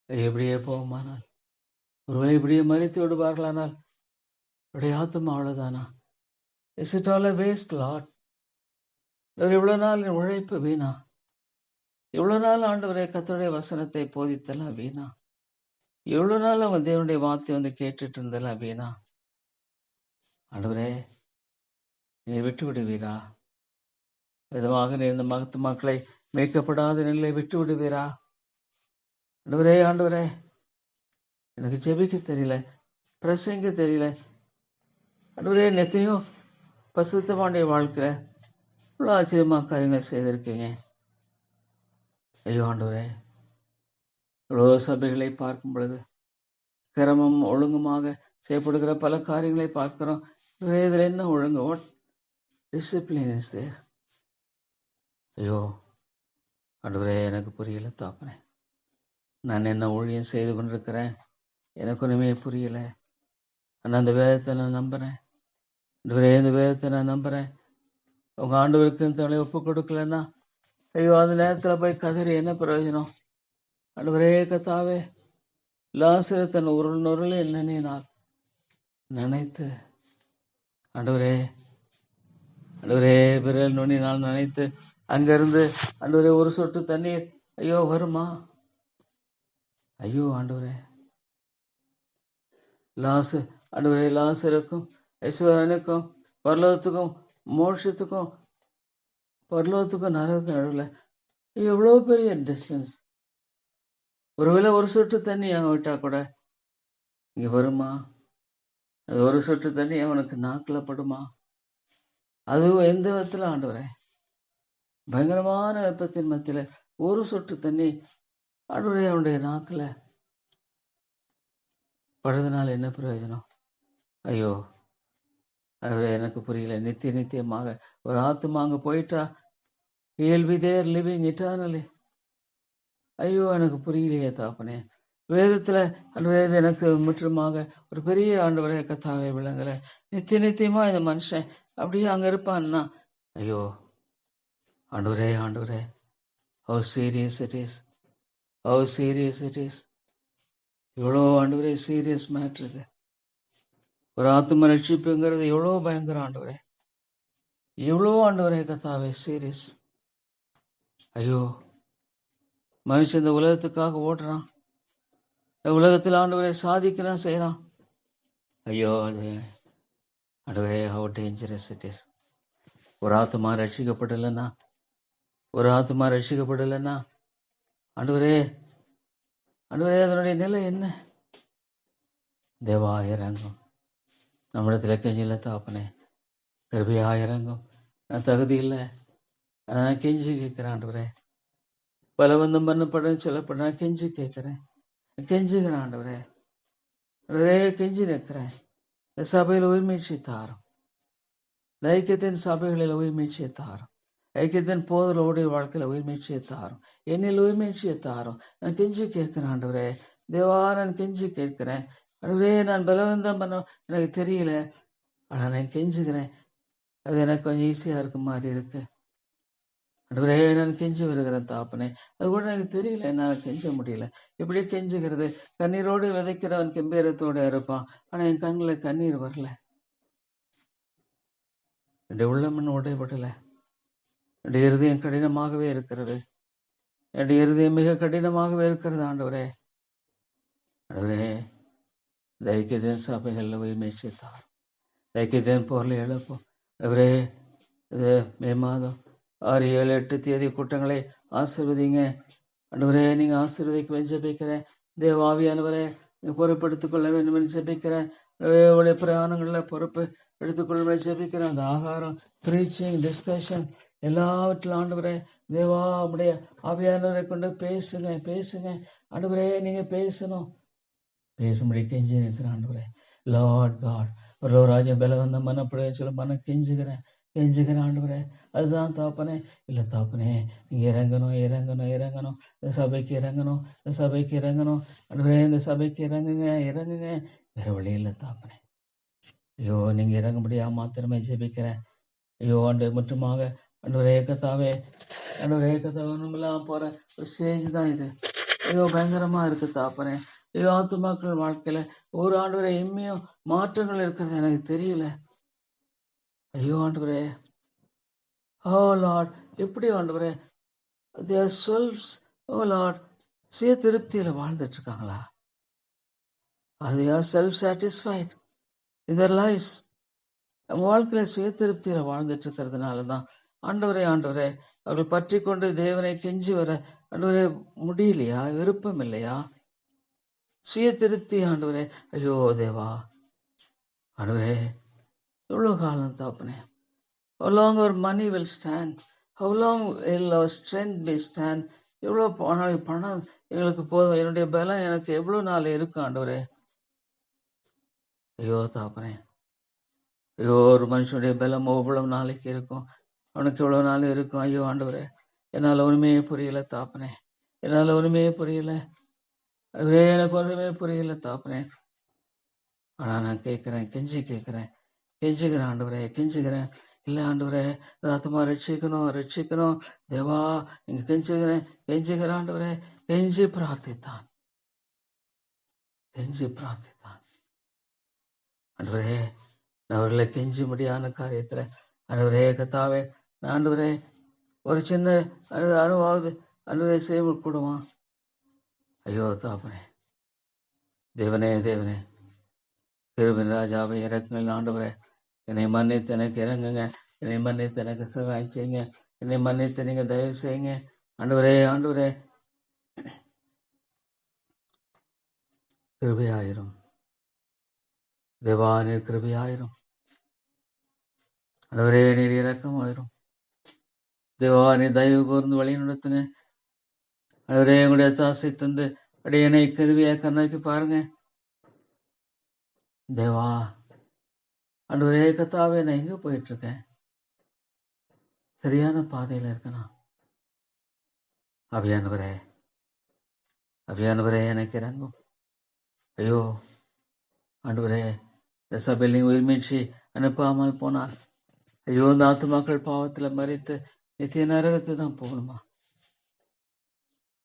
எப்படியே போகுமானால், ஒருவேளை இப்படியே மறித்து விடுவார்களானால் உடைய ஆத்மா அவ்வளவுதானா? Is it all waste Lord? இவ்வளவு நாள் என் உழைப்பு வீணா? இவ்வளவு நாள் ஆண்டவரே கர்த்தருடைய வசனத்தை போதித்தெல்லாம் வீணா? எவ்வளவு நாள் அவங்க தேவனுடைய வார்த்தை வந்து கேட்டுட்டு இருந்தெல்லாம் வீணா? ஆண்டவரே, நீ விட்டு விடுவீரா? விதமாக நீ இந்த மகத்து மக்களை மீட்கப்படாத நிலையை விட்டு விடுவீரா? ஆண்டவரே, ஆண்டவரே, எனக்கு ஜெபிக்க தெரியல, பிரசங்க தெரியல. ஆண்டவரே, எத்தனையோ பசுத்தமானுடைய வாழ்க்கையில இவ்வளோ ஆச்சரியமா காரியங்களை செய்திருக்கீங்க. ஐயோ ஆண்டவரே, இவ்வளோ சபைகளை பார்க்கும் பொழுது கிரமம் ஒழுங்குமாக செய்யப்படுகிற பல காரியங்களை பார்க்கிறோம். இதில் என்ன ஒழுங்கு? What discipline is there? ஐயோ ஆண்டவரே, எனக்கு புரியல தாப்பனே. நான் என்ன ஊழியம் செய்து கொண்டிருக்கிறேன், எனக்கு ஒன்றுமே புரியல. ஆனால் அந்த வேதத்தை நான் நம்புகிறேன். ஆண்டவரே, இந்த வேதத்தை நான் நம்புகிறேன். உங்க ஆண்டவருக்கு தன்னை ஒப்பு கொடுக்கலன்னா ஐயோ அந்த நேரத்தில் போய் கதறி என்ன பிரயோஜனம்? ஆண்டவரே கத்தாவே, லாசரு தன் உருள் என்னென்னால் நினைத்து, ஆண்டவரே, ஆண்டவரே விரல் நுனி நான் நினைத்து அங்கிருந்து ஆண்டவரே ஒரு சொட்டு தண்ணீர் ஐயோ வருமா? ஐயோ ஆண்டவரே, ஆண்டவரே லாசருக்கும் ஐஸ்வரனுக்கும் பரலோகத்துக்கும் மோட்சத்துக்கும் பரலோகத்துக்கும் நரகத்துக்கும் நடுவில் எவ்வளோ பெரிய டிஸ்டன்ஸ். ஒருவேளை ஒரு சொட்டு தண்ணி அவன் விட்டா கூட இங்க வருமா? அது ஒரு சொட்டு தண்ணி அவனுக்கு நாக்கில் படுமா? அதுவும் எந்த விதத்துல ஆண்டவரே, பயங்கரமான வெப்பத்தின் மத்தியில ஒரு சொட்டு தண்ணி ஆண்டவரே அவனுடைய நாக்கில் படுறதுனால என்ன பிரயோஜனம்? ஐயோ ஆண்டவரே, எனக்கு புரியல. நித்தியமாக ஒரு ஆத்மா அங்க போயிட்டா he'll be there living eternally. ஐயோ எனக்கு புரியலையே தாப்பனே. வேதத்துல ஆண்டவரே எனக்கு முற்றுமாக ஒரு பெரிய ஆண்டவரே கத்தாவே விளங்கல. நித்தியமா இந்த மனுஷன் அப்படியே அங்க இருப்பான்னா ஐயோ ஆண்டவரே, ஆண்டவரே, how serious it is, how serious it is. எவ்வளோ ஆண்டவரே சீரியஸ் மேட்ரு இது. ஒரு ஆத்ம ரட்சிப்புங்கிறது எவ்வளோ பயங்கரம் ஆண்டவரே, எவ்வளோ ஆண்டவரே கத்தாவே சீரியஸ். ஐயோ மனுஷன் இந்த உலகத்துக்காக ஓடுறான், இந்த உலகத்தில் ஆண்டவரை சாதிக்கலாம் செய்யறான். ஐயோ அது ஆண்டவரே, ஹவு டேஞ்சரஸ் இட் இஸ். ஒரு ஆத்மா ரட்சிக்கப்படலைன்னா ஆண்டவரே, ஆண்டவரே, அதனுடைய நிலை என்ன? தேவா இறங்கும். நம்மிடத்தில் கெஞ்சில தாப்பனே, கிருபையா இறங்கும். நான் தகுதி இல்லை, நான் கெஞ்சி கேட்கிறேன் ஆண்டவரே. பலவந்தம் பண்ணப்படும் சொல்லப்பட நான் கெஞ்சி கேட்கிறேன், கெஞ்சுகிறேன் ஆண்டவரே. ஆண்டவரே, கெஞ்சி நிற்கிறேன். இந்த சபையில் உயிர்மீழ்ச்சி தாரும். இந்த ஐக்கியத்தின் சபைகளில் உயிர்மீழ்ச்சியை தாரும். ஐக்கியத்தின் போதலோடைய வாழ்க்கையில் உயிர்மீழ்ச்சியை தாரும். என்னில் உயிர்மீழ்ச்சியை தாரும். நான் கெஞ்சி கேட்கிறேன் ஆண்டவரே. தேவா, நான் கெஞ்சி கேட்கிறேன் ஆண்டவரே. நான் பலவந்தம் பண்ண எனக்கு தெரியல, ஆனால் நான் கெஞ்சுகிறேன். அது எனக்கு கொஞ்சம் ஈஸியா இருக்க மாதிரி இருக்கு ஆண்டவரே. நான் கெஞ்சி வருகிறேன் தாப்பனே. அது கூட எனக்கு தெரியல, என்னால் கெஞ்ச முடியல. இப்படியே கெஞ்சுகிறது. கண்ணீரோடு விதைக்கிறவன் கெம்பீரத்தோடு இருப்பான். ஆனா என் கண்ணில் கண்ணீர் வரல. என்னுடைய உள்ளமன் உடைபடல. என்னுடைய இருதயம் கடினமாகவே இருக்கிறது. என்னுடைய இருதயம் மிக கடினமாகவே இருக்கிறது ஆண்டவரே. ஆண்டவரே, தைக்கியத்தின் சபைகளில் உயிர்மீழ்ச்சி தாரும். தைக்கியத்தின் பொருளை எழுப்போம் ஆண்டவரே. இது மே மாதம் 6, 7, 8 தேதி கூட்டங்களை ஆசீர்வதிங்க ஆண்டவரே. நீங்க ஆசீர்வதிக்க ஜெபிக்கிறேன். தேவாவியானவரே, நீங்க பொறுப்பெடுத்துக் கொள்ள வேண்டும் என்று ஜெபிக்கிறேன். உடைய பிரயாணங்களில் பொறுப்பு எடுத்துக்கொள்ள ஜெபிக்கிறேன். அந்த ஆகாரம், ப்ரீச்சிங், டிஸ்கஷன் எல்லாவற்றிலும் ஆண்டவரே தேவா உடைய ஆவியானவரை கொண்டு பேசுங்க, பேசுங்க ஆண்டவரே. நீங்க பேசணும், பேசும்படி கெஞ்சி நிற்கிறேன் ஆண்டவரே. லார்ட் காட், ஒரு ராஜ்யம் பலவந்த மனப்படைய சொல்ல மன கெஞ்சுகிறேன் ஆண்டவரே. அதுதான் தாப்பனே. இல்லை தாப்பனே, நீங்க இறங்கணும், இறங்கணும், இறங்கணும். இந்த சபைக்கு இறங்கணும், இந்த சபைக்கு இறங்கணும் ஆண்டவரே. இந்த சபைக்கு இறங்குங்க, இறங்குங்க. வேற வழி இல்லை தாப்பனே. ஐயோ, நீங்க இறங்கும்படியா மாத்திரமே ஜெபிக்கிறேன். ஐயோ ஆண்டு மட்டுமாக ஆண்டவரே கத்தாவே, ஆண்டவரே கத்தாவே, ஒண்ணுமில்லாம போற ஒரு ஸ்டேஜ் தான் இது. ஐயோ, பயங்கரமா இருக்கு தாப்பனே. ஐயோ, ஆத்துமாக்கள் வாழ்க்கையில ஒரு ஆண்டவரே இம்மையும் மாற்றங்கள் இருக்கிறது எனக்கு தெரியல. ஐயோ ஆண்டவரே, ஓ லார்ட், எப்படி ஆண்டவரே ஓ லார்ட் சுய திருப்தியில வாழ்ந்துட்டு இருக்காங்களா? அது self satisfied in their lifes. நம்ம வாழ்க்கையில சுய திருப்தியில வாழ்ந்துட்டு இருக்கிறதுனாலதான் ஆண்டவரே, ஆண்டவரே அவர்கள் பற்றி கொண்டு தேவனை கெஞ்சி வர ஆண்டவரே முடியலையா? விருப்பம் இல்லையா? சுய திருப்தி ஆண்டவரே. ஐயோ தேவா, ஆண்டவரே, எவ்வளவு காலம் தாப்பனே? How long our money will stand? How long will our strength be stand? எவ்வளோ பணம் எங்களுக்கு போதும்? என்னுடைய பலம் எனக்கு எவ்வளவு நாள் இருக்கும் ஆண்டவரே? ஐயோ தாப்பனே, ஐயோ, ஒரு மனுஷனுடைய பலம் எவ்வளவு நாளைக்கு இருக்கும்? அவனுக்கு எவ்வளவு நாள் இருக்கும்? ஐயோ ஆண்டவரே, என்னால் ஒண்ணுமே புரியல தாப்பனே. என்னால் ஒண்ணுமே புரியல. அதுவே எனக்கு ஒன்றுமே புரியல தாப்பனே. ஆனா நான் கேட்கிறேன், கெஞ்சி கேட்கிறேன், கெஞ்சுகிறேன் ஆண்டவரே, கெஞ்சுகிறேன். இல்லை ஆண்டவரே, ஆத்மா ரட்சிக்கணும், ரட்சிக்கணும் தேவா. நீங்க கெஞ்சுகிறேன் ஆண்டவரே. கெஞ்சி பிரார்த்தித்தான் ஆண்டவரே. அவர்களை கெஞ்சும்படியான காரியத்துல ஆண்டவரே கத்தாவே, ஆண்டவரே ஒரு சின்ன அணுவாவது ஆண்டவரே செய்ய கூடுமா? ஐயோ தாப்பனே, தேவனே, தேவனே, கிருபையின் ராஜாவை இறக்குங்கள் ஆண்டவரே. என்னை மன்னித்து எனக்கு இறங்குங்க. என்னை மன்னித்து எனக்கு சகாயம் செய்யுங்க. என்னை மன்னித்து நீங்க தயவு செய்யுங்க ஆண்டவரே. ஆண்டவரே கிருபையாயிரும் தேவா, நீர் கிருபையாயிரும் ஆண்டவரே. நீர் இறக்கமாயிரும் தேவா. நீர் தயவு கூர்ந்து வழி நடத்துங்க ஆண்டவரே. உங்களுடைய தாசை தந்து அடியனை கிருபையா கண்ணாக்கி பாருங்க தேவா. ஆண்டவரே கத்தாவே, நான் எங்க போயிட்டு இருக்கேன்? சரியான பாதையில இருக்கணும். அபியானவரே, அபியானவரே எனக்கு இறங்கும். ஐயோ ஆண்டவரே, இந்த சபையில் நீ உயிர்மீழ்ச்சி அனுப்பாமல் போனால் ஐயோ, இந்த ஆத்துமாக்கள் பாவத்துல மறித்து நித்திய நரகத்தை தான் போகணுமா?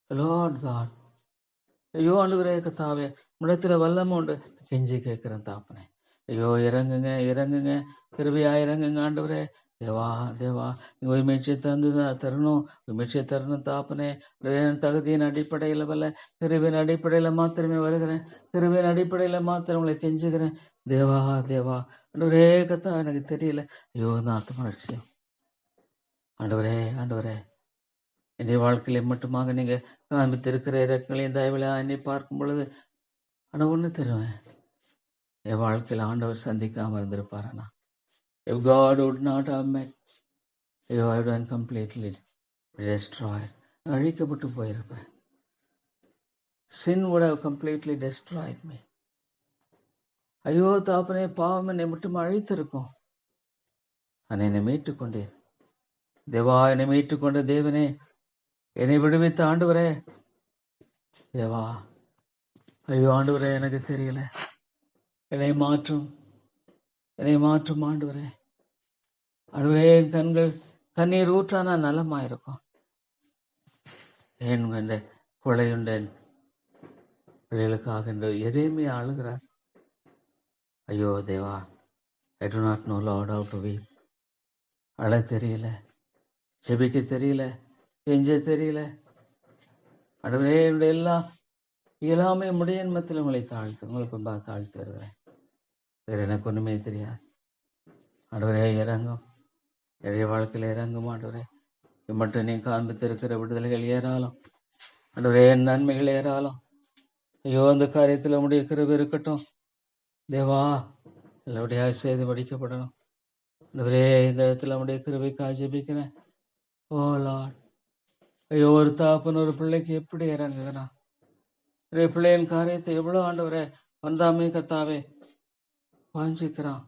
லார்ட் காட், ஐயோ ஆண்டவரே கத்தாவே, இடத்துல வல்லமை உண்டு. கெஞ்சி கேட்கிறேன் தாப்பனே. ஐயோ இறங்குங்க, இறங்குங்க, கிருபையா இறங்குங்க ஆண்டவரே. தேவா, தேவா, நீங்க உயிர்மீழ்ச்சியை தரணும், உயிர்மீழ்ச்சியை தரணும் தாப்பனே. தகுதியின் அடிப்படையில் வல்ல, கிருபின் அடிப்படையில மாத்திரமே வருகிறேன். கிருபின் அடிப்படையில மாத்திரம் உங்களை கெஞ்சுகிறேன் தேவா, தேவா. ஆண்டவரே கத்தா, எனக்கு தெரியல. ஐயோ இந்த ஆத்மா லட்சியம் ஆண்டவரே, ஆண்டவரே, இன்றைய வாழ்க்கையில மட்டுமாக நீங்க காண்பித்திருக்கிற இறக்கங்களையும் தயவுல என்னை பார்க்கும் பொழுது ஆனால் ஒன்று தருவேன், என் வாழ்க்கையில் ஆண்டவர் சந்திக்காமல் இருந்திருப்பாரண்ணா. If God would not have met, you would have been completely destroyed. அழிக்கப்பட்டு போயிருப்பேன். Sin would have completely destroyed me. ஐயோ தாப்பனே, பாவம் என்னை மட்டும் அழித்திருக்கும். ஆனால் என்னை மீட்டுக் கொண்டீர் தேவா. என்னை மீட்டுக் கொண்ட தேவனே, என்னை விடுவித்த ஆண்டவரே தேவா. ஐயோ ஆண்டவரே, எனக்கு தெரியல. என்னை மாற்றும் ஆண்டவரே. ஆண்டவரே, என் கண்கள் கண்ணீர் ஊற்றானா நலமாயிருக்கும். ஏன் என்ற கொலையுண்டன் பிள்ளைகளுக்காக என்று எதையுமே அழுகிறார். ஐயோ தேவா, I do not know Lord how to weep. அழ தெரியல, ஜெபிக்க தெரியல, கெஞ்ச தெரியல. ஆண்டவரே, என்னுடைய எல்லாமே முடியன்மத்தில் உங்களை உங்களுக்கு முன்பாக தாழ்த்தி வருகிறேன். வேறு எனக்கு ஒன்றுமே தெரியாது. ஆண்டவரே இறங்கும், என்னுடைய வாழ்க்கையில் இறங்கும் ஆண்டவரே. மட்டும் நீ காண்பித்திருக்கிற விடுதலைகள் ஏறாலும் ஆண்டவரே, என் நன்மைகள் ஏறாலும். ஐயோ, அந்த காரியத்தில் உடைய கிருபை இருக்கட்டும் தேவா. நல்லபடியாக செய்து படிக்கப்படணும் ஆண்டவரே. இந்த இடத்துல உடைய கிருபைக்காக ஜெபிக்கிறேன். ஓ லார்ட். ஐயோ, ஒரு தாப்பன் ஒரு பிள்ளைக்கு எப்படி இறங்குகிறான். பிள்ளையின் காரியத்தை எவ்வளோ ஆண்டவரே வந்தாமே கத்தாவே வாஞ்சிக்கிறான்.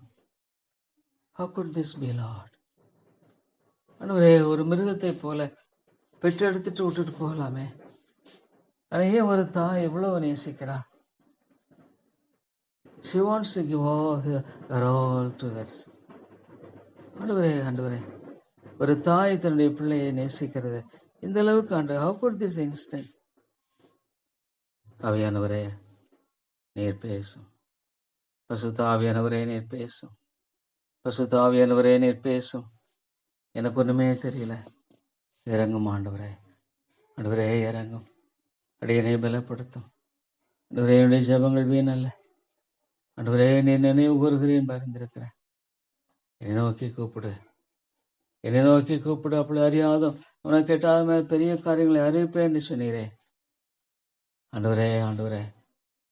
How could this be, Lord? ஆண்டவரே, ஒரு மிருகத்தை போல பெற்றெடுத்துட்டு விட்டுட்டு போகலாமே. ஏன் ஒரு தாய் எவ்வளவு நேசிக்கிறா. She wants to give all to us. ஆண்டவரே, ஒரு தாய் தன்னுடைய பிள்ளையை நேசிக்கிறது இந்த அளவுக்கு ஆண்டு. How could this instant? ஆவியானவரே நீர் பேசும். பரிசுத்த ஆவியானவரே நீர் பேசும். பரிசுத்த ஆவியானவரே நீர் பேசும். எனக்கு ஒண்ணுமே தெரியல. இறங்கும் ஆண்டவரே. ஆண்டவரே இறங்கும். அடியனை பலப்படுத்தும். ஆண்டவரே, என்னுடைய ஜெபங்கள் வீணல்ல. ஆண்டவரே, நீ நினைவு கூறுகிறேன் பகிர்ந்திருக்கிறேன். என்னை நோக்கி கூப்பிடு. அப்படி அறியாதும் உனக்கு கேட்டாத பெரிய காரியங்களை அறிவிப்பேன் என்று சொன்னீரே. ஆண்டவரே,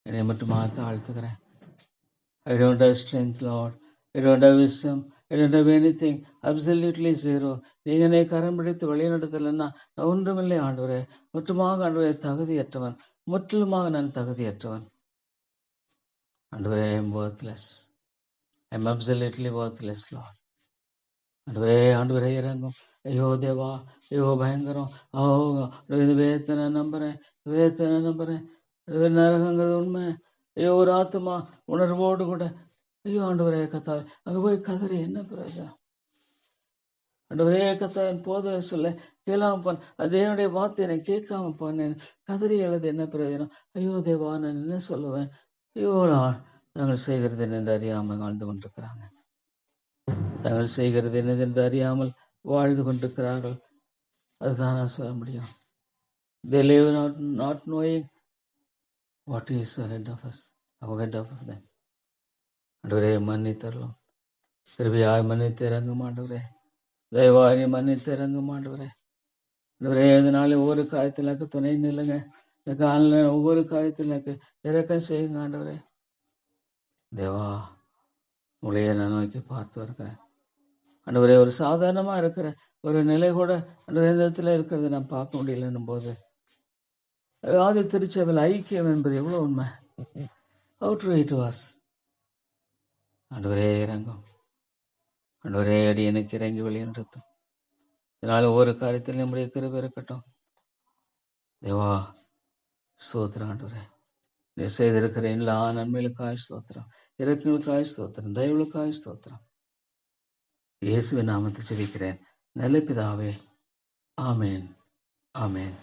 என்னை மட்டுமா தாழ்த்துக்கிறேன். I don't have strength, Lord. I don't have wisdom. I don't have anything. Absolutely zero. நீங்க என்னை கரம் பிடித்து வழிநடத்தலைன்னா நான் ஒன்றுமில்லை ஆண்டவரே. முற்றுமாக ஆண்டவரே தகுதியற்றவன். முற்றிலுமாக நான் தகுதியற்றவன். ஆண்டவரே, I am worthless. I am absolutely worthless, Lord. ஆண்டவரே இறங்கும். ஐயோ தேவா, ஐயோ பயங்கரம். வேதனை நம்புறேன். நரகங்கிறது உண்மை. ஐயோ, ஒரு ஆத்மா உணர்வோடு கூட ஐயோ ஆண்டவரே கத்தாவே அங்க போய் கதறி என்ன பிரயோஜனம். ஆண்டவரே கத்தாவின் போத சொல்ல கேளாம போன அதேனுடைய வார்த்தை என்னை கேட்காம போனேன். கதறி எழுது என்ன பிரயோஜனம். ஐயோ தேவா, நான் என்ன சொல்லுவேன். ஐயோ, தாங்கள் செய்கிறது என்னென்று அறியாமல் வாழ்ந்து கொண்டிருக்கிறாங்க. தாங்கள் செய்கிறது என்னதென்று அறியாமல் வாழ்ந்து கொண்டிருக்கிறார்கள். அதுதான் நான் சொல்ல முடியும். They live not knowing what is ahead of us, ahead of them. ஆண்டவரே, மன்னித்தரலாம். கிருபையாய் மன்னித்து இறங்கும் ஆண்டவரே. தயவாய் மன்னித்து இறங்கும் ஆண்டவரே. ஆண்டவரே, இதனால ஒவ்வொரு காரியத்தில் எனக்கு துணை நில்லுங்க. இந்த காலையில் ஒவ்வொரு காரியத்தில் எனக்கு இறக்கம் செய்யுங்க ஆண்டவரே. தேவா, உங்களையே நான் நோக்கி பார்த்து வருகிறேன் ஆண்டவரே. ஒரு சாதாரணமா இருக்கிற ஒரு நிலை கூட ஆண்டவரே இந்த இடத்துல இருக்கிறது நான் பார்க்க முடியலன்னும் போது ஆதி திருச்சபையில் ஐக்கியம் என்பது எவ்வளவு உண்மை. How true it was. ஆண்டவரே இறங்கும். ஆண்டவரே, அடி எனக்கு இறங்கி வழிநடத்தும். இதனால ஒவ்வொரு காரியத்திலும் நம்முடைய கிருபை இருக்கட்டும். தேவா ஸ்தோத்திரம் ஆண்டவரே. நீ செய்திருக்கிற எல்லா நன்மைகளுக்காய் ஸ்தோத்திரம், இறக்கங்களுக்காய் ஸ்தோத்திரம், தயவுகளுக்காய் ஸ்தோத்திரம். இயேசுவின் நாமத்தை ஜெபிக்கிறேன் நல்ல பிதாவே. ஆமேன், ஆமேன்.